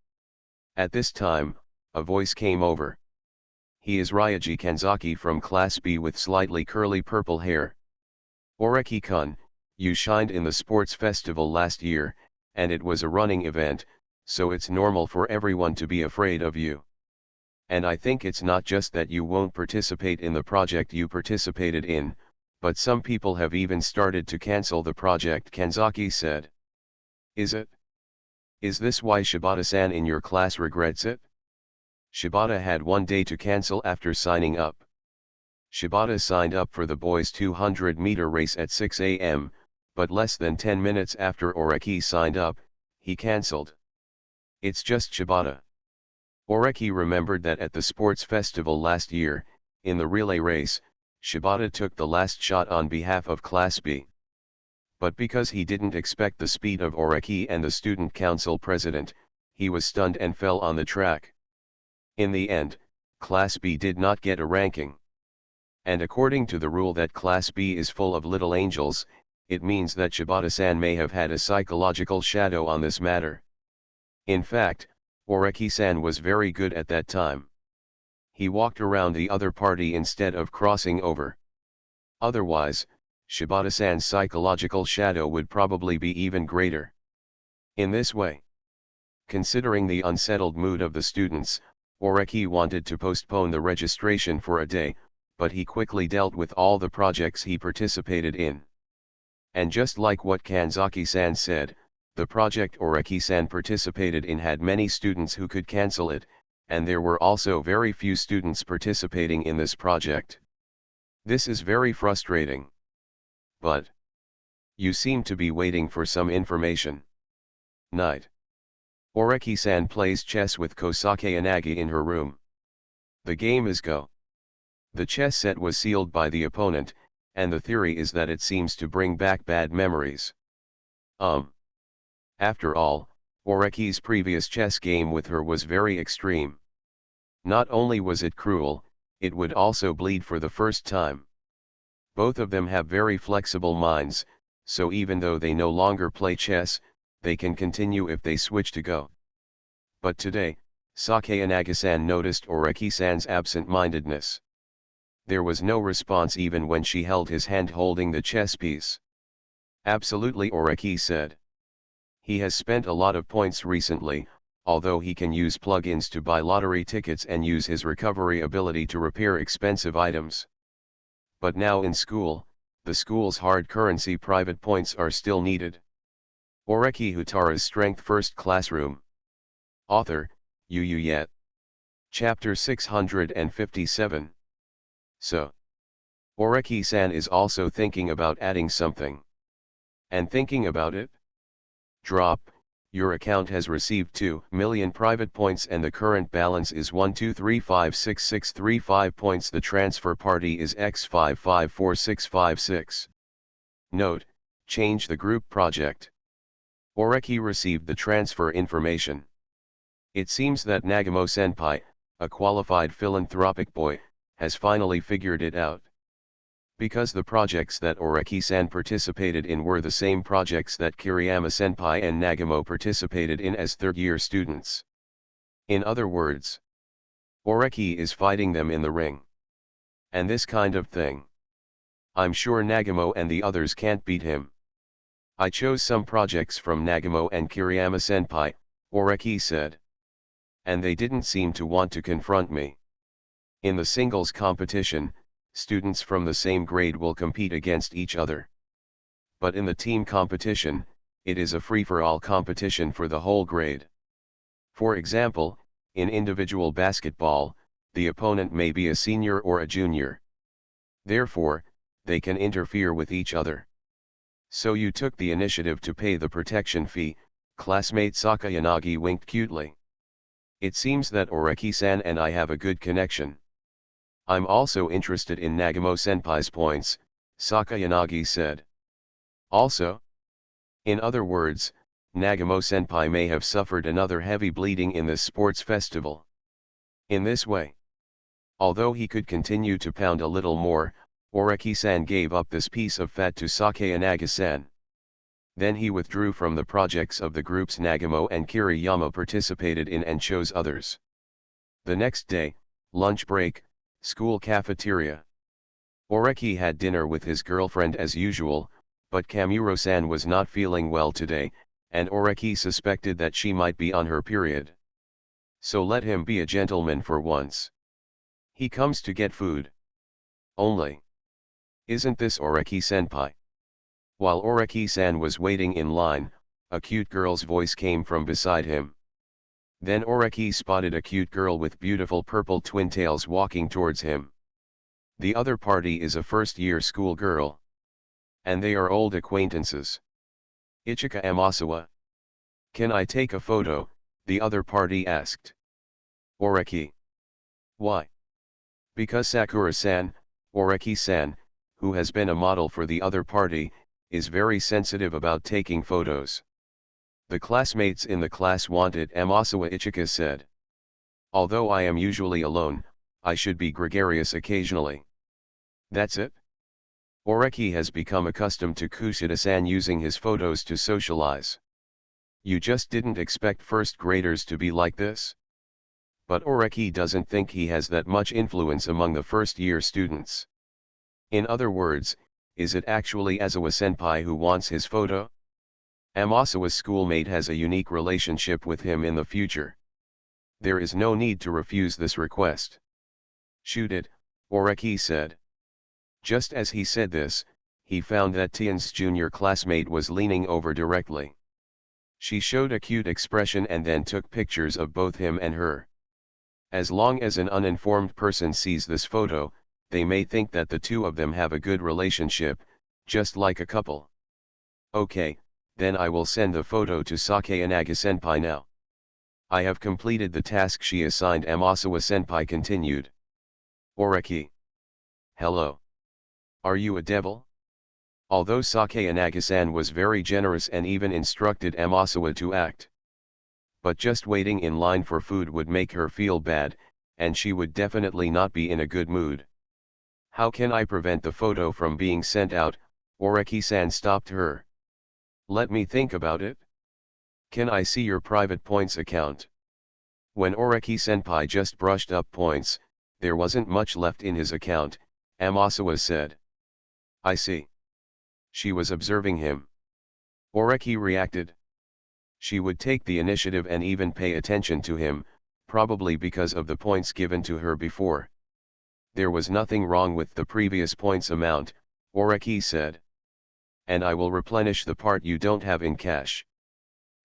At this time, a voice came over. He is Ryaji Kanzaki from Class B with slightly curly purple hair. Oreki-kun, you shined in the sports festival last year, and it was a running event, so it's normal for everyone to be afraid of you. And I think it's not just that you won't participate in the project you participated in, but some people have even started to cancel the project, Kanzaki said. Is it? Is this why Shibata-san in your class regrets it? Shibata had 1 day to cancel after signing up. Shibata signed up for the boys' 200-meter race at 6 a.m., but less than 10 minutes after Oreki signed up, he cancelled. It's just Shibata. Oreki remembered that at the sports festival last year, in the relay race, Shibata took the last shot on behalf of Class B. But because he didn't expect the speed of Oreki and the student council president, he was stunned and fell on the track. In the end, Class B did not get a ranking. And according to the rule that Class B is full of little angels, it means that Shibata-san may have had a psychological shadow on this matter. In fact, Oreki-san was very good at that time. He walked around the other party instead of crossing over. Otherwise, Shibata-san's psychological shadow would probably be even greater. In this way, considering the unsettled mood of the students, Oreki wanted to postpone the registration for a day, but he quickly dealt with all the projects he participated in. And just like what Kanzaki-san said, the project Oreki-san participated in had many students who could cancel it, and there were also very few students participating in this project. This is very frustrating. But you seem to be waiting for some information. Night. Oreki-san plays chess with Kosake Inagi in her room. The game is Go. The chess set was sealed by the opponent, and the theory is that it seems to bring back bad memories. After all, Oreki's previous chess game with her was very extreme. Not only was it cruel, it would also bleed for the first time. Both of them have very flexible minds, so even though they no longer play chess, they can continue if they switch to Go. But today, Sake Inagi-san noticed Oreki-san's absent-mindedness. There was no response even when she held his hand holding the chess piece. Absolutely, Oreki said. He has spent a lot of points recently, although he can use plugins to buy lottery tickets and use his recovery ability to repair expensive items. But now in school, the school's hard currency private points are still needed. Oreki Houtarou's Strength First Classroom. Author, Yu Yet. Chapter 657. So, Oreki-san is also thinking about adding something. And thinking about it? Drop, your account has received 2 million private points and the current balance is 1235665 points. The transfer party is X554656. Note, change the group project. Oreki received the transfer information. It seems that Nagamo-senpai, a qualified philanthropic boy, has finally figured it out. Because the projects that Oreki-san participated in were the same projects that Kiriyama-senpai and Nagamo participated in as third-year students. In other words, Oreki is fighting them in the ring. And this kind of thing. I'm sure Nagamo and the others can't beat him. I chose some projects from Nagamo and Kiriyama-senpai, Oreki said. And they didn't seem to want to confront me. In the singles competition, students from the same grade will compete against each other. But in the team competition, it is a free-for-all competition for the whole grade. For example, in individual basketball, the opponent may be a senior or a junior. Therefore, they can interfere with each other. So you took the initiative to pay the protection fee, classmate Sakayanagi winked cutely. It seems that Oreki-san and I have a good connection. I'm also interested in Nagamo-senpai's points, Sakayanagi said. Also? In other words, Nagamo-senpai may have suffered another heavy bleeding in this sports festival. In this way, although he could continue to pound a little more, Oreki-san gave up this piece of fat to Sakayanagi-san. Then he withdrew from the projects of the groups Nagamo and Kiriyama participated in and chose others. The next day, lunch break, school cafeteria. Oreki had dinner with his girlfriend as usual, but Kamuro-san was not feeling well today, and Oreki suspected that she might be on her period. So let him be a gentleman for once. He comes to get food. Only. Isn't this Oreki-senpai? While Oreki-san was waiting in line, a cute girl's voice came from beside him. Then Oreki spotted a cute girl with beautiful purple twin tails walking towards him. The other party is a first-year school girl. And they are old acquaintances. Ichika Amasawa. Can I take a photo? The other party asked. Oreki. Why? Because Sakura-san, Oreki-san, who has been a model for the other party, is very sensitive about taking photos. The classmates in the class want it, Amasawa Ichika said. Although I am usually alone, I should be gregarious occasionally. That's it? Oreki has become accustomed to Kushida-san using his photos to socialize. You just didn't expect first graders to be like this? But Oreki doesn't think he has that much influence among the first-year students. In other words, is it actually Azawa-senpai who wants his photo? Amasawa's schoolmate has a unique relationship with him in the future. There is no need to refuse this request. Shoot it, Oreki said. Just as he said this, he found that Tian's junior classmate was leaning over directly. She showed a cute expression and then took pictures of both him and her. As long as an uninformed person sees this photo, they may think that the two of them have a good relationship, just like a couple. Okay, then I will send the photo to Sakayanagi-senpai now. I have completed the task she assigned, Amasawa-senpai continued. Oreki. Hello. Are you a devil? Although Sakayanagi-san was very generous and even instructed Amasawa to act. But just waiting in line for food would make her feel bad, and she would definitely not be in a good mood. How can I prevent the photo from being sent out? Oreki-san stopped her. Let me think about it. Can I see your private points account? When Oreki-senpai just brushed up points, there wasn't much left in his account, Amasawa said. I see. She was observing him. Oreki reacted. She would take the initiative and even pay attention to him, probably because of the points given to her before. There was nothing wrong with the previous points amount, Oreki said. And I will replenish the part you don't have in cash.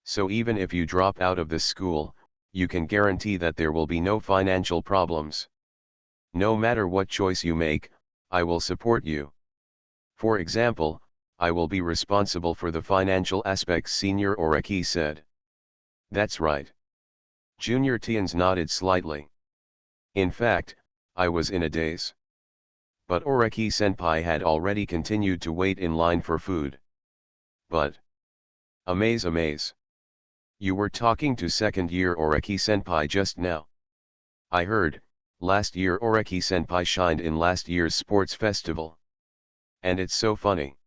So even if you drop out of this school, you can guarantee that there will be no financial problems. No matter what choice you make, I will support you. For example, I will be responsible for the financial aspects, Senior Oreki said. That's right. Junior Tians nodded slightly. In fact, I was in a daze. But Oreki-senpai had already continued to wait in line for food. But... Amaze. You were talking to second-year Oreki-senpai just now. I heard, last year Oreki-senpai shined in last year's sports festival. And it's so funny.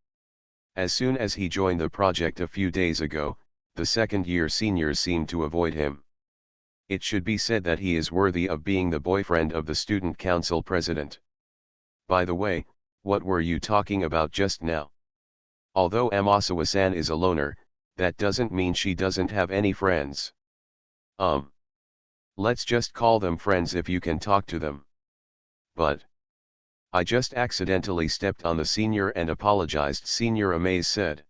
As soon as he joined the project a few days ago, the second-year seniors seemed to avoid him. It should be said that he is worthy of being the boyfriend of the student council president. By the way, what were you talking about just now? Although Amasawa-san is a loner, that doesn't mean she doesn't have any friends. Let's just call them friends if you can talk to them. But... I just accidentally stepped on the senior and apologized, Senior Amaze said.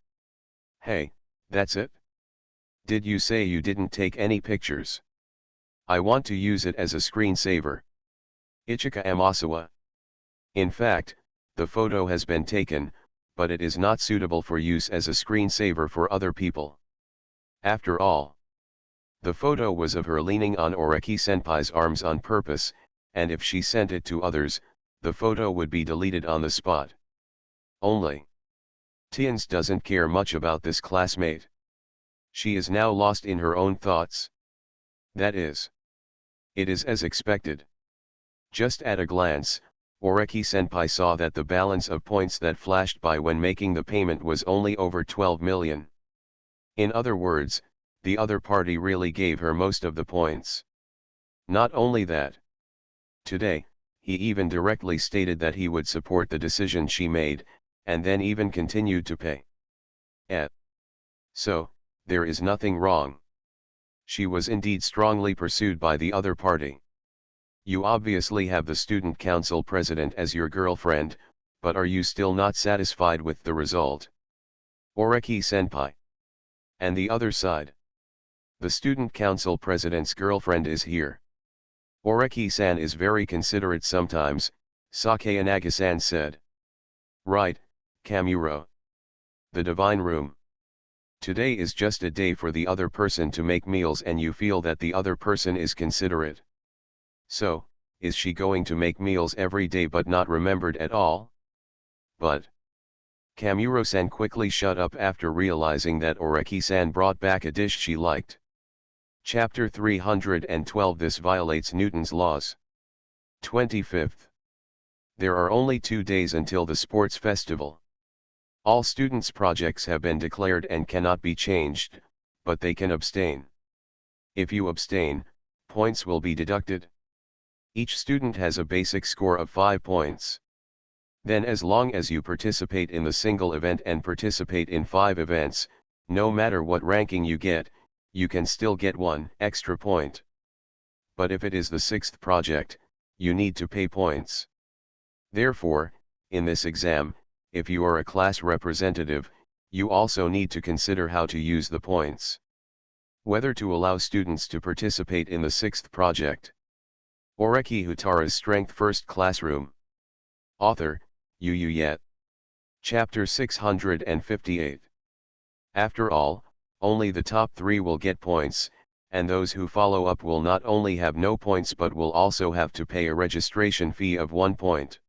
Hey, that's it? Did you say you didn't take any pictures? I want to use it as a screensaver. Ichika Amasawa. In fact, the photo has been taken, but it is not suitable for use as a screensaver for other people. After all, the photo was of her leaning on Oreki-senpai's arms on purpose, and if she sent it to others, the photo would be deleted on the spot. Only Tians doesn't care much about this classmate. She is now lost in her own thoughts. That is. It is as expected. Just at a glance, Oreki-senpai saw that the balance of points that flashed by when making the payment was only over 12 million. In other words, the other party really gave her most of the points. Not only that. Today, he even directly stated that he would support the decision she made, and then even continued to pay. So, there is nothing wrong. She was indeed strongly pursued by the other party. You obviously have the student council president as your girlfriend, but are you still not satisfied with the result? Oreki-senpai. And the other side? The student council president's girlfriend is here. Oreki-san is very considerate sometimes, Sakayanagi-san said. Right, Kamuro. The divine room. Today is just a day for the other person to make meals and you feel that the other person is considerate. So, is she going to make meals every day but not remembered at all? But Kamuro-san quickly shut up after realizing that Oreki-san brought back a dish she liked. Chapter 312 This violates Newton's laws. 25th. There are only 2 days until the sports festival. All students' projects have been declared and cannot be changed, but they can abstain. If you abstain, points will be deducted. Each student has a basic score of 5 points. Then as long as you participate in the single event and participate in 5 events, no matter what ranking you get, you can still get 1 extra point. But if it is the 6th project, you need to pay points. Therefore, in this exam, if you are a class representative, you also need to consider how to use the points. Whether to allow students to participate in the 6th project. Oreki Houtarou's Strength First Classroom. Author, Yet. Chapter 658. After all, only the top 3 will get points, and those who follow up will not only have no points but will also have to pay a registration fee of 1 point.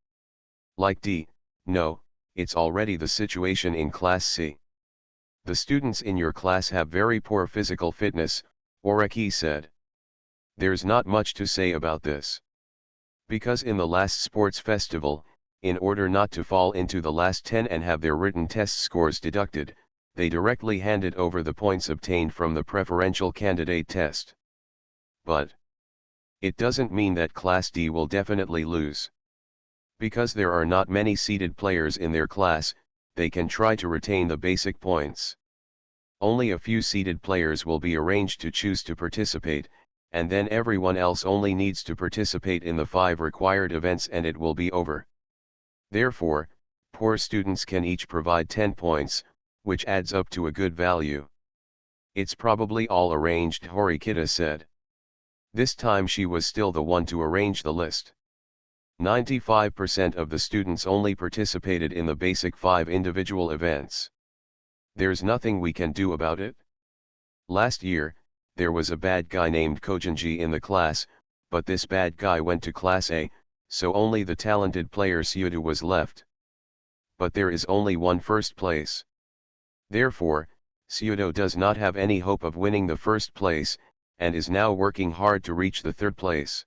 Like D, no, it's already the situation in Class C. The students in your class have very poor physical fitness, Oreki said. There's not much to say about this. Because in the last sports festival, in order not to fall into the last 10 and have their written test scores deducted, they directly handed over the points obtained from the preferential candidate test. But it doesn't mean that Class D will definitely lose. Because there are not many seeded players in their class, they can try to retain the basic points. Only a few seeded players will be arranged to choose to participate, and then everyone else only needs to participate in the 5 required events and it will be over. Therefore, poor students can each provide 10 points, which adds up to a good value. It's probably all arranged, Horikita said. This time she was still the one to arrange the list. 95% of the students only participated in the basic 5 individual events. There's nothing we can do about it. Last year, there was a bad guy named Kojinji in the class, but this bad guy went to Class A, so only the talented player Houtarou was left. But there is only one first place. Therefore, Houtarou does not have any hope of winning the first place, and is now working hard to reach the 3rd place.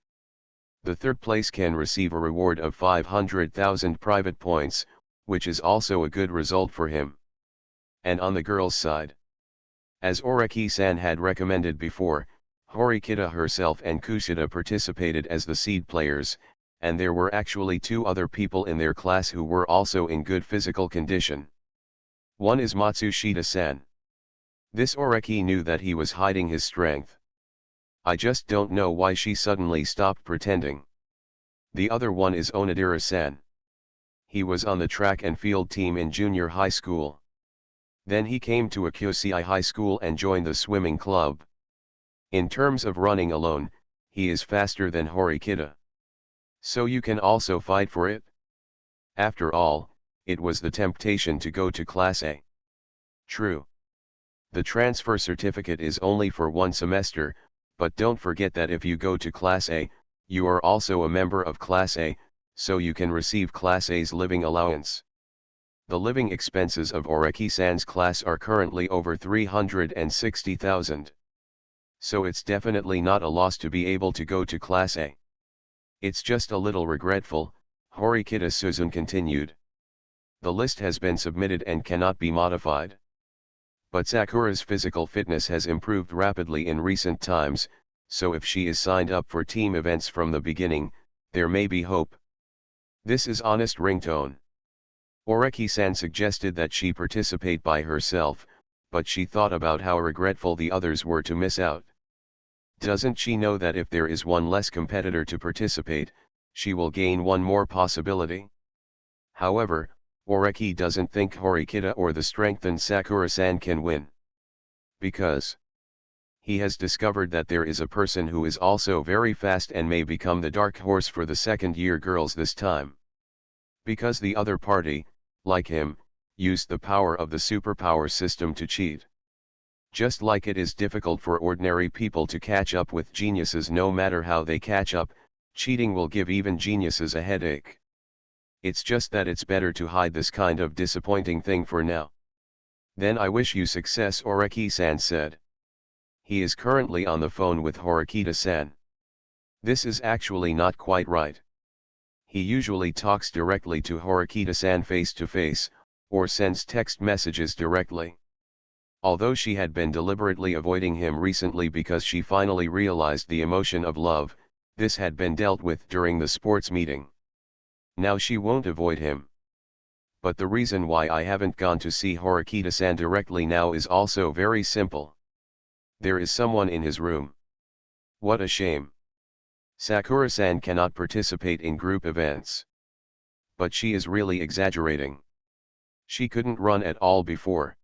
The 3rd place can receive a reward of 500,000 private points, which is also a good result for him. And on the girls' side, as Oreki-san had recommended before, Horikita herself and Kushida participated as the seed players, and there were actually 2 other people in their class who were also in good physical condition. One is Matsushita-san. This Oreki knew that he was hiding his strength. I just don't know why she suddenly stopped pretending. The other one is Onodera-san. He was on the track and field team in junior high school. Then he came to Akyosei High School and joined the swimming club. In terms of running alone, he is faster than Horikita. So you can also fight for it? After all, it was the temptation to go to Class A. True. The transfer certificate is only for 1 semester, but don't forget that if you go to Class A, you are also a member of Class A, so you can receive Class A's living allowance. The living expenses of Oreki-san's class are currently over 360,000. So it's definitely not a loss to be able to go to Class A. It's just a little regretful, Horikita Suzun continued. The list has been submitted and cannot be modified. But Sakura's physical fitness has improved rapidly in recent times, so if she is signed up for team events from the beginning, there may be hope. This is honest ringtone. Oreki-san suggested that she participate by herself, but she thought about how regretful the others were to miss out. Doesn't she know that if there is one less competitor to participate, she will gain one more possibility? However, Oreki doesn't think Horikita or the strengthened Sakura-san can win. Because he has discovered that there is a person who is also very fast and may become the dark horse for the second-year girls this time. Because the other party, like him, used the power of the superpower system to cheat. Just like it is difficult for ordinary people to catch up with geniuses no matter how they catch up, cheating will give even geniuses a headache. It's just that it's better to hide this kind of disappointing thing for now. Then I wish you success, Oreki-san said. He is currently on the phone with Horikita-san. This is actually not quite right. He usually talks directly to Horikita-san face to face, or sends text messages directly. Although she had been deliberately avoiding him recently because she finally realized the emotion of love, this had been dealt with during the sports meeting. Now she won't avoid him. But the reason why I haven't gone to see Horikita-san directly now is also very simple. There is someone in his room. What a shame. Sakura-san cannot participate in group events. But she is really exaggerating. She couldn't run at all before.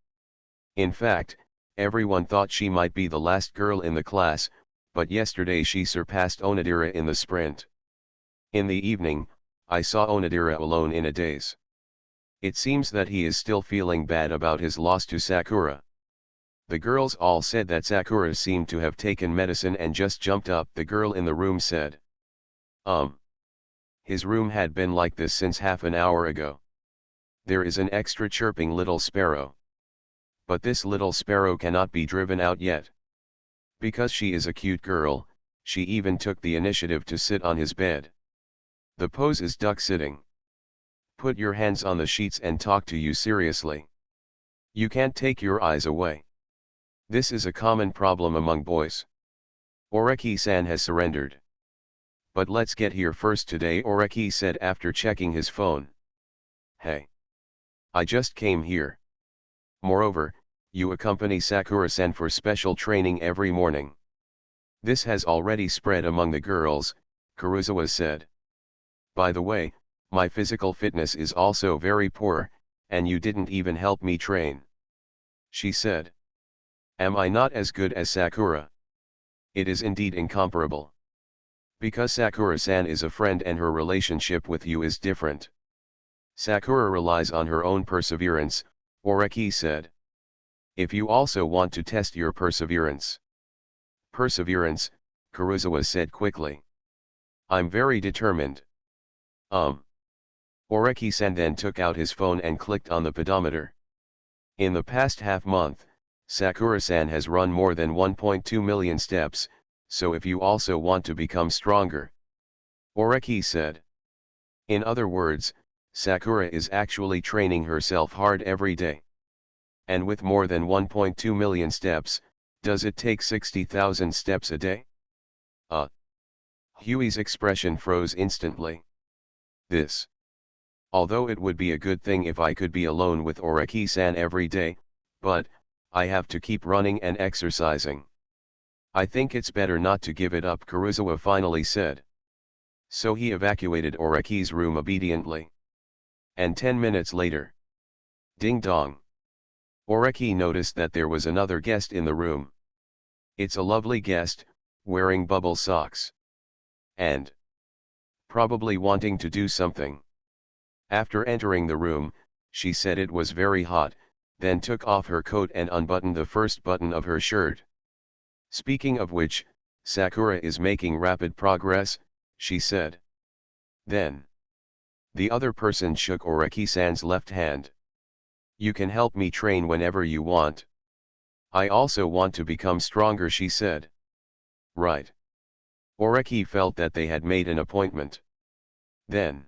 In fact, everyone thought she might be the last girl in the class, but yesterday she surpassed Onodera in the sprint. In the evening, I saw Onodera alone in a daze. It seems that he is still feeling bad about his loss to Sakura. The girls all said that Sakura seemed to have taken medicine and just jumped up. The girl in the room said. His room had been like this since half an hour ago. There is an extra chirping little sparrow. But this little sparrow cannot be driven out yet. Because she is a cute girl, she even took the initiative to sit on his bed. The pose is duck sitting. Put your hands on the sheets and talk to you seriously. You can't take your eyes away. This is a common problem among boys. Oreki-san has surrendered. But let's get here first today, Oreki said after checking his phone. Hey. I just came here. Moreover, you accompany Sakura-san for special training every morning. This has already spread among the girls, Kuruzawa said. By the way, my physical fitness is also very poor, and you didn't even help me train. She said. Am I not as good as Sakura? It is indeed incomparable. Because Sakura-san is a friend and her relationship with you is different. Sakura relies on her own perseverance, Oreki said. If you also want to test your perseverance. Perseverance, Kuruzawa said quickly. I'm very determined. Oreki-san then took out his phone and clicked on the pedometer. In the past half month, Sakura-san has run more than 1.2 million steps, so if you also want to become stronger. Oreki said. In other words, Sakura is actually training herself hard every day. And with more than 1.2 million steps, does it take 60,000 steps a day? Huey's expression froze instantly. This. Although it would be a good thing if I could be alone with Oreki-san every day, but, I have to keep running and exercising. I think it's better not to give it up, Kuruzawa finally said. So he evacuated Oreki's room obediently. And 10 minutes later. Ding dong. Oreki noticed that there was another guest in the room. It's a lovely guest, wearing bubble socks. And probably wanting to do something. After entering the room, she said it was very hot, then took off her coat and unbuttoned the first button of her shirt. Speaking of which, Sakura is making rapid progress, she said. Then. The other person shook Oreki-san's left hand. You can help me train whenever you want. I also want to become stronger, she said. Right. Oreki felt that they had made an appointment. Then.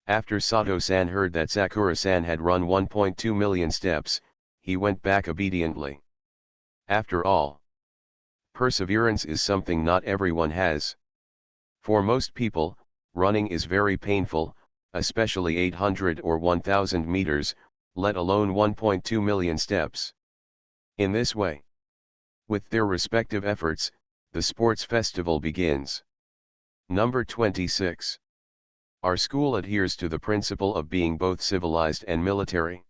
After Sato-san heard that Sakura-san had run 1.2 million steps, he went back obediently. After all, perseverance is something not everyone has. For most people, running is very painful, especially 800 or 1000 meters, let alone 1.2 million steps. In this way, with their respective efforts, the sports festival begins. Number 26. Our school adheres to the principle of being both civilized and military.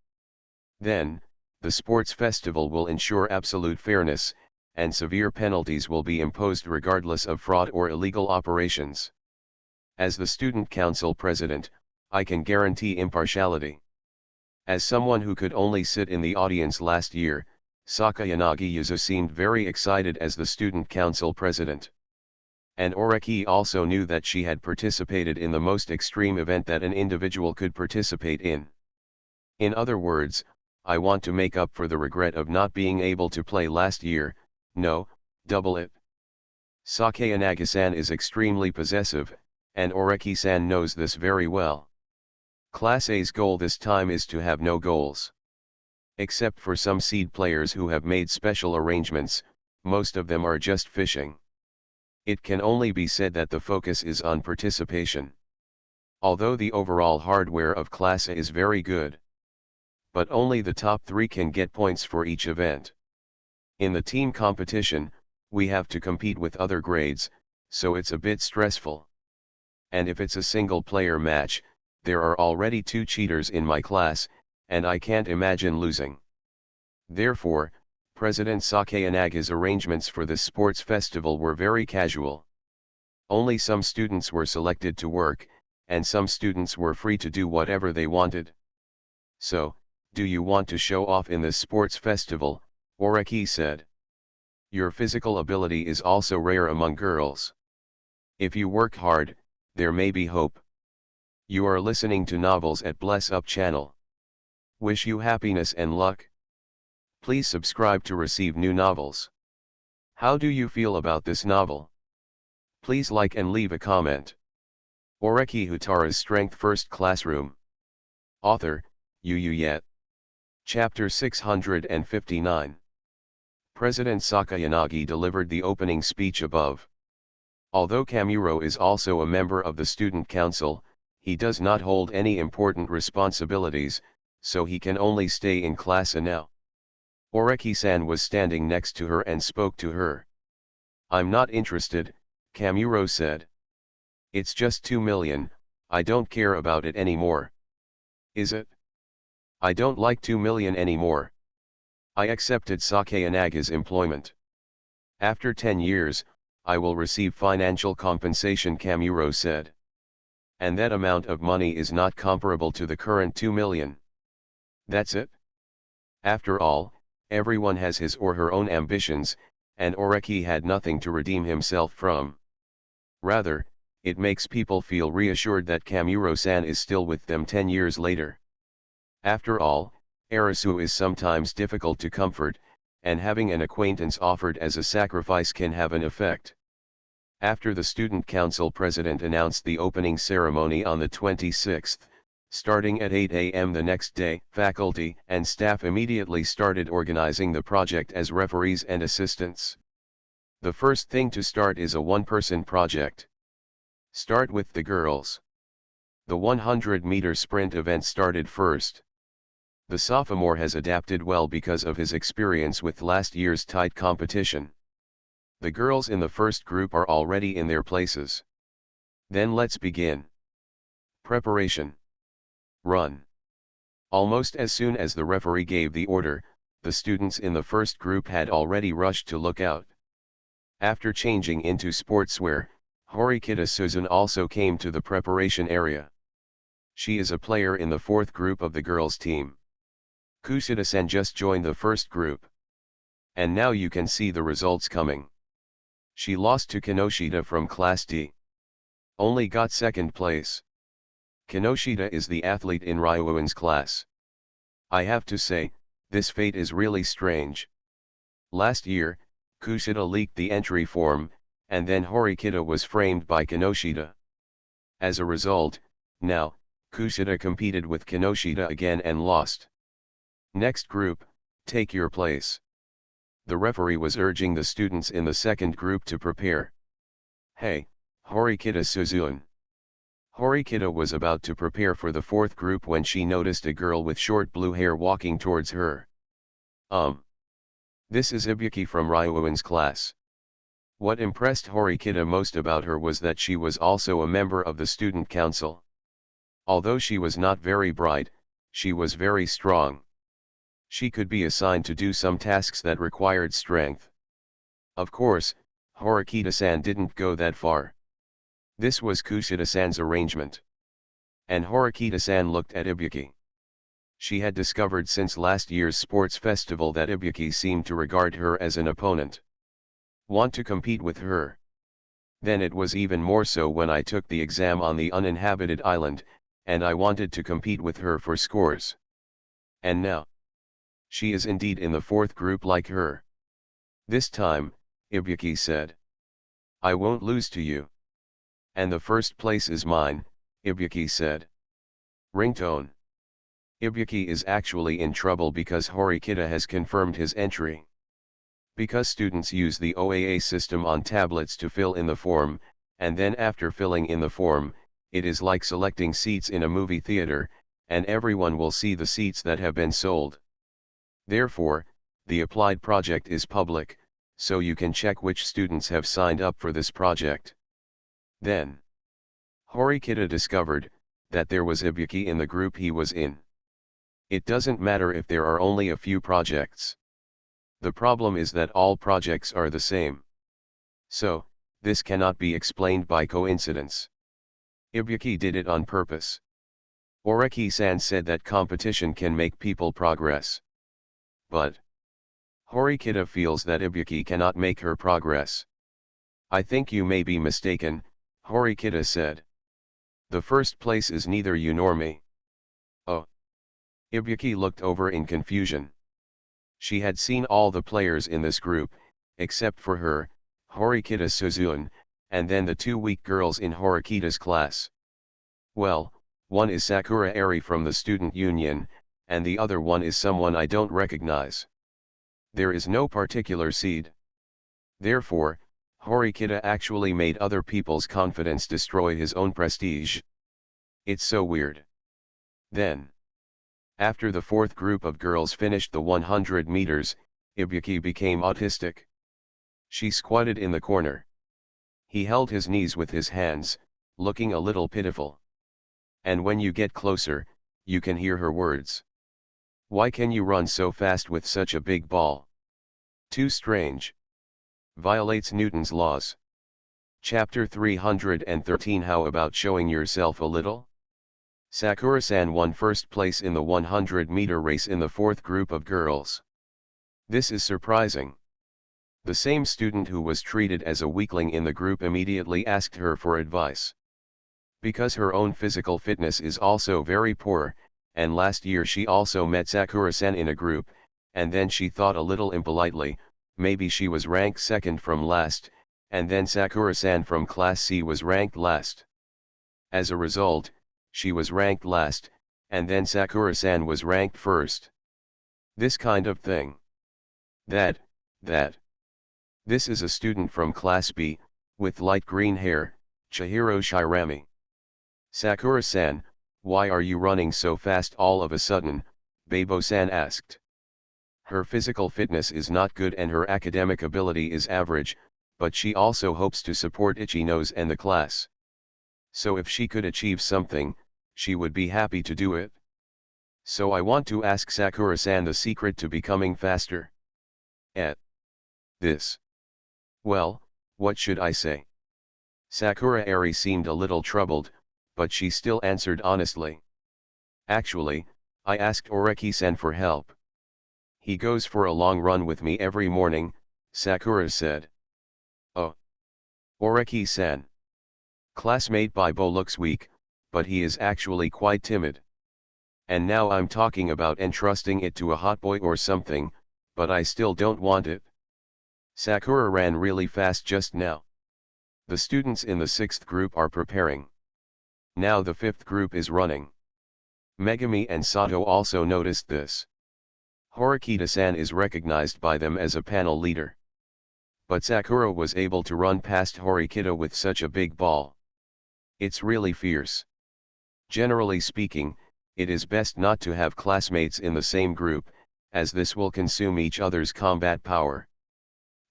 Then, the sports festival will ensure absolute fairness, and severe penalties will be imposed regardless of fraud or illegal operations. As the student council president, I can guarantee impartiality. As someone who could only sit in the audience last year, Sakayanagi Yuzo seemed very excited as the student council president. And Oreki also knew that she had participated in the most extreme event that an individual could participate in. In other words, I want to make up for the regret of not being able to play last year, no, double it. Sakayanagi-san is extremely possessive, and Oreki-san knows this very well. Class A's goal this time is to have no goals. Except for some seed players who have made special arrangements, most of them are just fishing. It can only be said that the focus is on participation. Although the overall hardware of Class A is very good. But only the top 3 can get points for each event. In the team competition, we have to compete with other grades, so it's a bit stressful. And if it's a single player match, there are already 2 cheaters in my class, and I can't imagine losing. Therefore, President Sakayanaga's arrangements for this sports festival were very casual. Only some students were selected to work, and some students were free to do whatever they wanted. So, do you want to show off in this sports festival? Oreki said. Your physical ability is also rare among girls. If you work hard, there may be hope. You are listening to Novels at Bless Up channel. Wish you happiness and luck. Please subscribe to receive new novels. How do you feel about this novel? Please like and leave a comment. Oreki Houtarou's Strength First Classroom. Author, Yet. Chapter 659. President Sakayanagi delivered the opening speech above. Although Kamuro is also a member of the student council, he does not hold any important responsibilities, so he can only stay in class now. Oreki-san was standing next to her and spoke to her. I'm not interested, Kamuro said. It's just 2 million, I don't care about it anymore. Is it? I don't like 2 million anymore. I accepted Sakayanaga's employment. After 10 years, I will receive financial compensation, Kamuro said. And that amount of money is not comparable to the current 2 million. That's it? After all, everyone has his or her own ambitions, and Oreki had nothing to redeem himself from. Rather, it makes people feel reassured that Kamuro-san is still with them 10 years later. After all, Arisu is sometimes difficult to comfort, and having an acquaintance offered as a sacrifice can have an effect. After the student council president announced the opening ceremony on the 26th, starting at 8 a.m. the next day, faculty and staff immediately started organizing the project as referees and assistants. The first thing to start is a one-person project. Start with the girls. The 100-meter sprint event started first. The sophomore has adapted well because of his experience with last year's tight competition. The girls in the first group are already in their places. Then let's begin. Preparation. Run. Almost as soon as the referee gave the order, the students in the first group had already rushed to look out. After changing into sportswear, Horikita Suzun also came to the preparation area. She is a player in the fourth group of the girls' team. Kushida-san just joined the first group. And now you can see the results coming. She lost to Kinoshita from Class D. Only got second place. Kinoshita is the athlete in Ryuan's class. I have to say, this fate is really strange. Last year, Kushida leaked the entry form, and then Horikita was framed by Kinoshita. As a result, now, Kushida competed with Kinoshita again and lost. Next group, take your place. The referee was urging the students in the second group to prepare. Hey, Horikita Suzun. Horikita was about to prepare for the fourth group when she noticed a girl with short blue hair walking towards her. This is Ibuki from Ryuan's class. What impressed Horikita most about her was that she was also a member of the student council. Although she was not very bright, she was very strong. She could be assigned to do some tasks that required strength. Of course, Horikita-san didn't go that far. This was Kushida-san's arrangement. And Horikita-san looked at Ibuki. She had discovered since last year's sports festival that Ibuki seemed to regard her as an opponent. Want to compete with her? Then it was even more so when I took the exam on the uninhabited island, and I wanted to compete with her for scores. And now, she is indeed in the fourth group like her. This time, Ibuki said. I won't lose to you. And the first place is mine, Ibuki said. Ringtone. Ibuki is actually in trouble because Horikita has confirmed his entry. Because students use the OAA system on tablets to fill in the form, and then after filling in the form, it is like selecting seats in a movie theater, and everyone will see the seats that have been sold. Therefore, the applied project is public, so you can check which students have signed up for this project. Then, Horikita discovered that there was Ibuki in the group he was in. It doesn't matter if there are only a few projects. The problem is that all projects are the same. So, this cannot be explained by coincidence. Ibuki did it on purpose. Oreki-san said that competition can make people progress. But Horikita feels that Ibuki cannot make her progress. I think you may be mistaken, Horikita said. The first place is neither you nor me. Oh. Ibuki looked over in confusion. She had seen all the players in this group, except for her, Horikita Suzune, and then the two weak girls in Horikita's class. Well, one is Sakura Eri from the student union, and the other one is someone I don't recognize. There is no particular seed. Therefore, Horikita actually made other people's confidence destroy his own prestige. It's so weird. Then, after the fourth group of girls finished the 100 meters, Ibuki became autistic. She squatted in the corner. He held his knees with his hands, looking a little pitiful. And when you get closer, you can hear her words. Why can you run so fast with such a big ball? Too strange. Violates Newton's laws. Chapter 313 How about showing yourself a little? Sakura-san won first place in the 100-meter race in the fourth group of girls. This is surprising. The same student who was treated as a weakling in the group immediately asked her for advice. Because her own physical fitness is also very poor, and last year she also met Sakura-san in a group, and then she thought a little impolitely, maybe she was ranked second from last, and then Sakura-san from class C was ranked last. As a result, she was ranked last, and then Sakura-san was ranked first. This kind of thing. That. This is a student from class B, with light green hair, Chihiro Shirami. Sakura-san, why are you running so fast all of a sudden? Babo-san asked. Her physical fitness is not good and her academic ability is average, but she also hopes to support Ichino's and the class. So if she could achieve something, she would be happy to do it. So I want to ask Sakura-san the secret to becoming faster. This. Well, what should I say? Sakura Eri seemed a little troubled, but she still answered honestly. Actually, I asked Oreki-san for help. He goes for a long run with me every morning, Sakura said. Oh. Oreki-san. Classmate Bibo looks weak, but he is actually quite timid. And now I'm talking about entrusting it to a hot boy or something, but I still don't want it. Sakura ran really fast just now. The students in the sixth group are preparing. Now the fifth group is running. Megami and Sato also noticed this. Horikita-san is recognized by them as a panel leader. But Sakura was able to run past Horikita with such a big ball. It's really fierce. Generally speaking, it is best not to have classmates in the same group, as this will consume each other's combat power.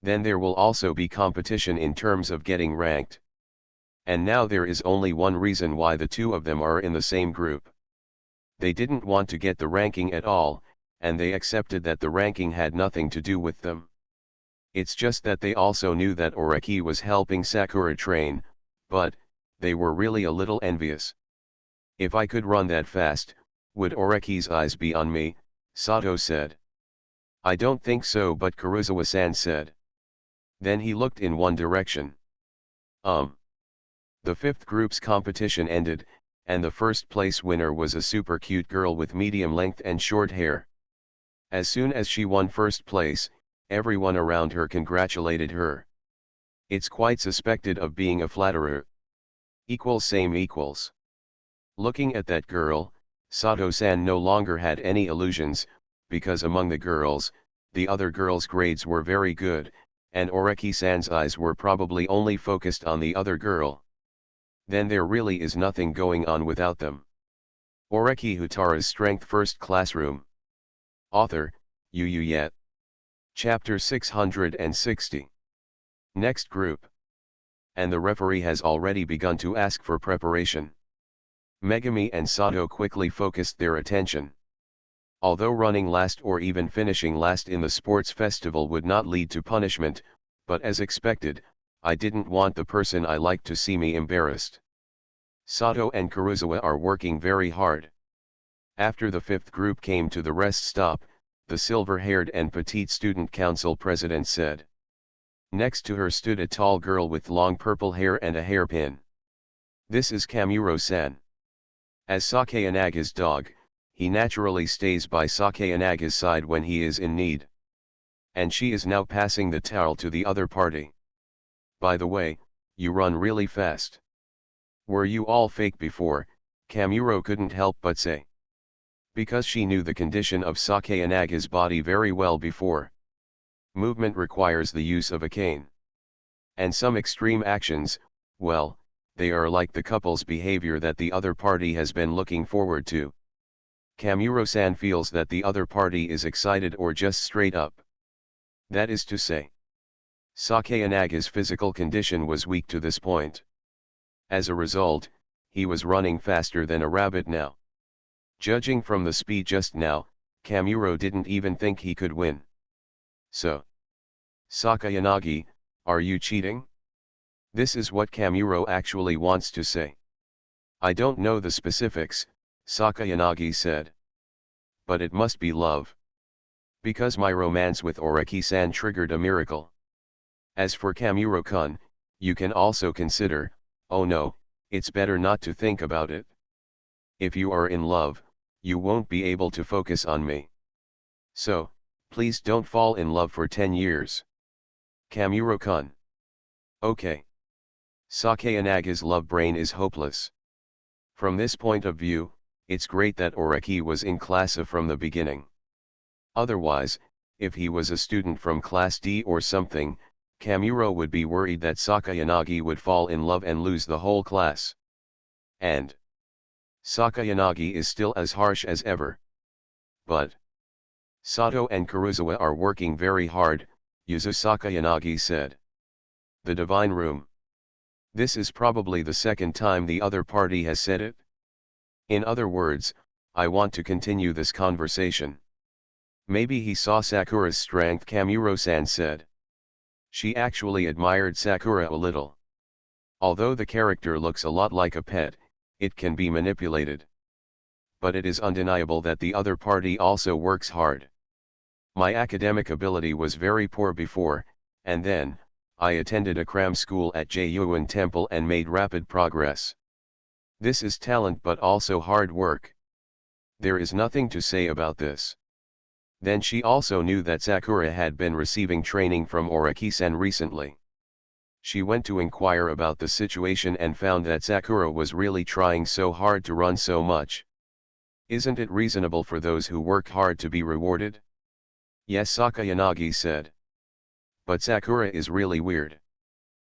Then there will also be competition in terms of getting ranked. And now there is only one reason why the two of them are in the same group. They didn't want to get the ranking at all, and they accepted that the ranking had nothing to do with them. It's just that they also knew that Oreki was helping Sakura train, but they were really a little envious. If I could run that fast, would Oreki's eyes be on me? Sato said. I don't think so, but Kuruzawa-san said. Then he looked in one direction. Um. The fifth group's competition ended, and the first place winner was a super cute girl with medium length and short hair. As soon as she won first place, everyone around her congratulated her. It's quite suspected of being a flatterer. Same equals. Looking at that girl, Sato-san no longer had any illusions, because among the girls, the other girls' grades were very good, and Oreki-san's eyes were probably only focused on the other girl. Then there really is nothing going on without them. Oreki Houtarou's Strength First Classroom. Author, Yu Yet. Chapter 660. Next group. And the referee has already begun to ask for preparation. Megami and Sato quickly focused their attention. Although running last or even finishing last in the sports festival would not lead to punishment, but as expected, I didn't want the person I liked to see me embarrassed. Sato and Kuruzawa are working very hard. After the fifth group came to the rest stop, the silver-haired and petite student council president said. Next to her stood a tall girl with long purple hair and a hairpin. This is Kamuro-san. As Sakayanaga's dog, he naturally stays by Sakayanaga's side when he is in need. And she is now passing the towel to the other party. By the way, you run really fast. Were you all fake before? Kamuro couldn't help but say. Because she knew the condition of Sakayanaga's body very well before. Movement requires the use of a cane. And some extreme actions, well, they are like the couple's behavior that the other party has been looking forward to. Kamuro-san feels that the other party is excited or just straight up. That is to say, Sakayanaga's physical condition was weak to this point. As a result, he was running faster than a rabbit now. Judging from the speed just now, Kamuro didn't even think he could win. So, Sakayanagi, are you cheating? This is what Kamuro actually wants to say. I don't know the specifics, Sakayanagi said. But it must be love. Because my romance with Oreki-san triggered a miracle. As for Kamuro-kun, you can also consider, oh no, it's better not to think about it. If you are in love, you won't be able to focus on me. So, please don't fall in love for 10 years. Kamuro-kun. Okay. Sakayanaga's love brain is hopeless. From this point of view, it's great that Oreki was in class A from the beginning. Otherwise, if he was a student from class D or something, Kamuro would be worried that Sakayanagi would fall in love and lose the whole class. And Sakayanagi is still as harsh as ever. But Sato and Kuruzawa are working very hard, Yuzu Sakayanagi said. The Divine Room. This is probably the second time the other party has said it. In other words, I want to continue this conversation. Maybe he saw Sakura's strength, Kamuro-san said. She actually admired Sakura a little. Although the character looks a lot like a pet, it can be manipulated. But it is undeniable that the other party also works hard. My academic ability was very poor before, and then, I attended a cram school at Jyuan Temple and made rapid progress. This is talent but also hard work. There is nothing to say about this. Then she also knew that Sakura had been receiving training from Oreki-san recently. She went to inquire about the situation and found that Sakura was really trying so hard to run so much. Isn't it reasonable for those who work hard to be rewarded? Yes, Sakayanagi said. But Sakura is really weird.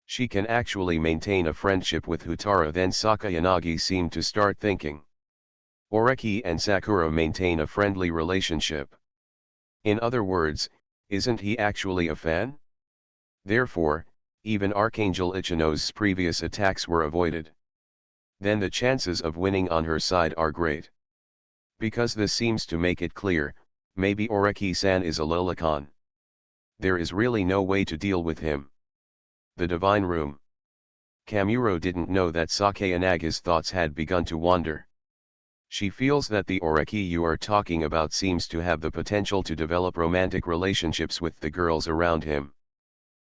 She can actually maintain a friendship with Houtarou. Then Sakayanagi seemed to start thinking. Oreki and Sakura maintain a friendly relationship. In other words, isn't he actually a fan? Therefore, even Archangel Ichino's previous attacks were avoided. Then the chances of winning on her side are great. Because this seems to make it clear, maybe Oreki-san is a lolicon. There is really no way to deal with him. The Divine Room. Kamuro didn't know that Sakayanaga's thoughts had begun to wander. She feels that the Oreki you are talking about seems to have the potential to develop romantic relationships with the girls around him.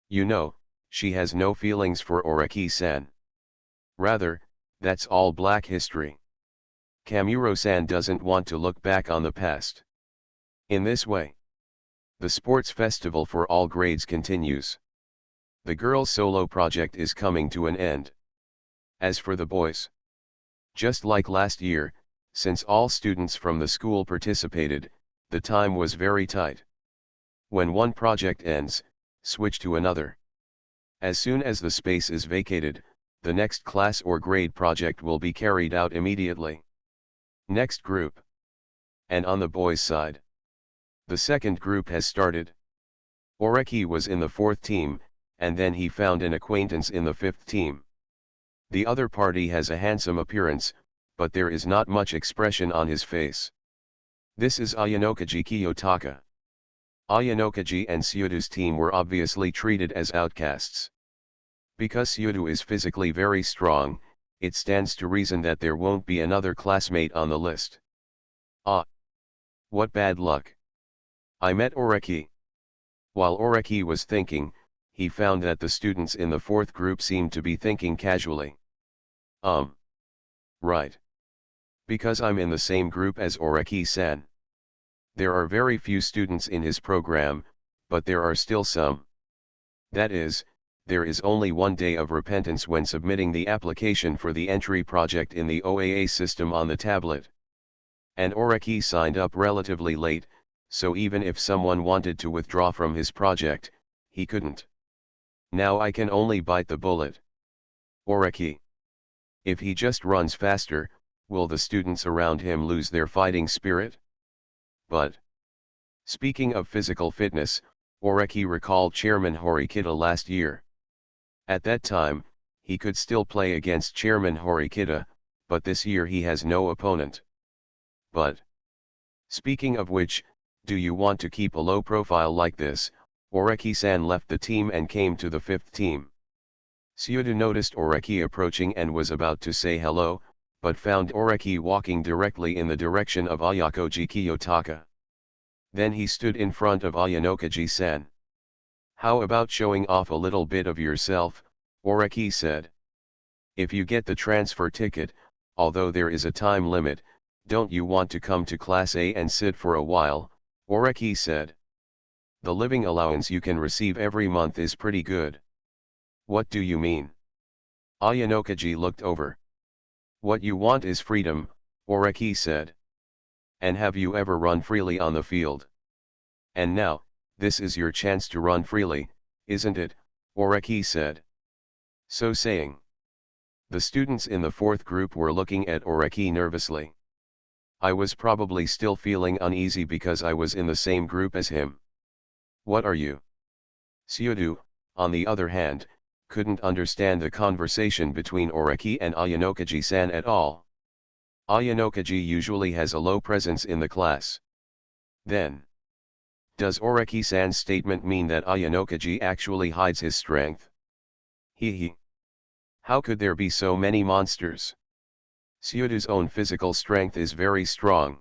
You know, She has no feelings for Oreki-san. Rather, that's all black history. Kamuro-san doesn't want to look back on the past. In this way, the sports festival for all grades continues. The girls' solo project is coming to an end. As for the boys, just like last year, since all students from the school participated, the time was very tight. When one project ends, switch to another. As soon as the space is vacated, the next class or grade project will be carried out immediately. Next group. And on the boys' side, the second group has started. Oreki was in the fourth team, and then he found an acquaintance in the fifth team. The other party has a handsome appearance, but there is not much expression on his face. This is Ayanokaji Kiyotaka. Ayanokaji and Syodu's team were obviously treated as outcasts. Because Syodu is physically very strong, it stands to reason that there won't be another classmate on the list. Ah! What bad luck! I met Oreki. While Oreki was thinking, he found that the students in the fourth group seemed to be thinking casually. Right. Because I'm in the same group as Oreki-san. There are very few students in his program, but there are still some. That is, there is only 1 day of repentance when submitting the application for the entry project in the OAA system on the tablet. And Oreki signed up relatively late, so even if someone wanted to withdraw from his project, he couldn't. Now I can only bite the bullet. Oreki. If he just runs faster, will the students around him lose their fighting spirit? But, speaking of physical fitness, Oreki recalled Chairman Horikita last year. At that time, he could still play against Chairman Horikita, but this year he has no opponent. But, speaking of which, do you want to keep a low profile like this? Oreki-san left the team and came to the fifth team. Syodu noticed Oreki approaching and was about to say hello, but found Oreki walking directly in the direction of Ayanokaji Kiyotaka. Then he stood in front of Ayanokaji-san. How about showing off a little bit of yourself? Oreki said. If you get the transfer ticket, although there is a time limit, don't you want to come to Class A and sit for a while? Oreki said. The living allowance you can receive every month is pretty good. What do you mean? Ayanokaji looked over. What you want is freedom, Oreki said. And have you ever run freely on the field? And now, this is your chance to run freely, isn't it? Oreki said. So saying, the students in the fourth group were looking at Oreki nervously. I was probably still feeling uneasy because I was in the same group as him. What are you? Syodu, on the other hand, couldn't understand the conversation between Oreki and Ayanokaji-san at all. Ayanokaji usually has a low presence in the class. Then, does Oreki-san's statement mean that Ayanokaji actually hides his strength? Hee. How could there be so many monsters? Syodu's own physical strength is very strong.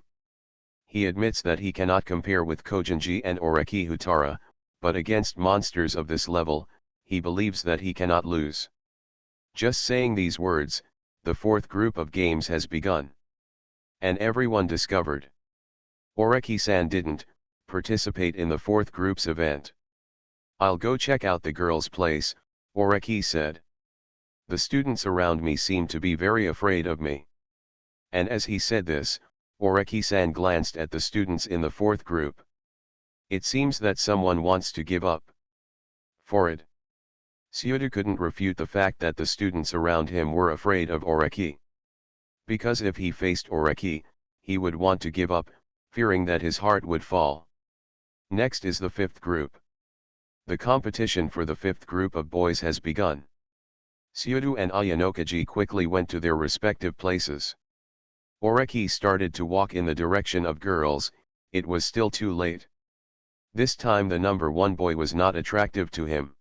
He admits that he cannot compare with Kojinji and Oreki Houtarou, but against monsters of this level, he believes that he cannot lose. Just saying these words, the fourth group of games has begun. And everyone discovered. Oreki-san didn't participate in the fourth group's event. I'll go check out the girls' place, Oreki said. The students around me seem to be very afraid of me. And as he said this, Oreki-san glanced at the students in the fourth group. It seems that someone wants to give up. For it. Syodu couldn't refute the fact that the students around him were afraid of Oreki. Because if he faced Oreki, he would want to give up, fearing that his heart would fall. Next is the fifth group. The competition for the fifth group of boys has begun. Syodu and Ayanokaji quickly went to their respective places. Oreki started to walk in the direction of girls, it was still too late. This time the number 1 boy was not attractive to him.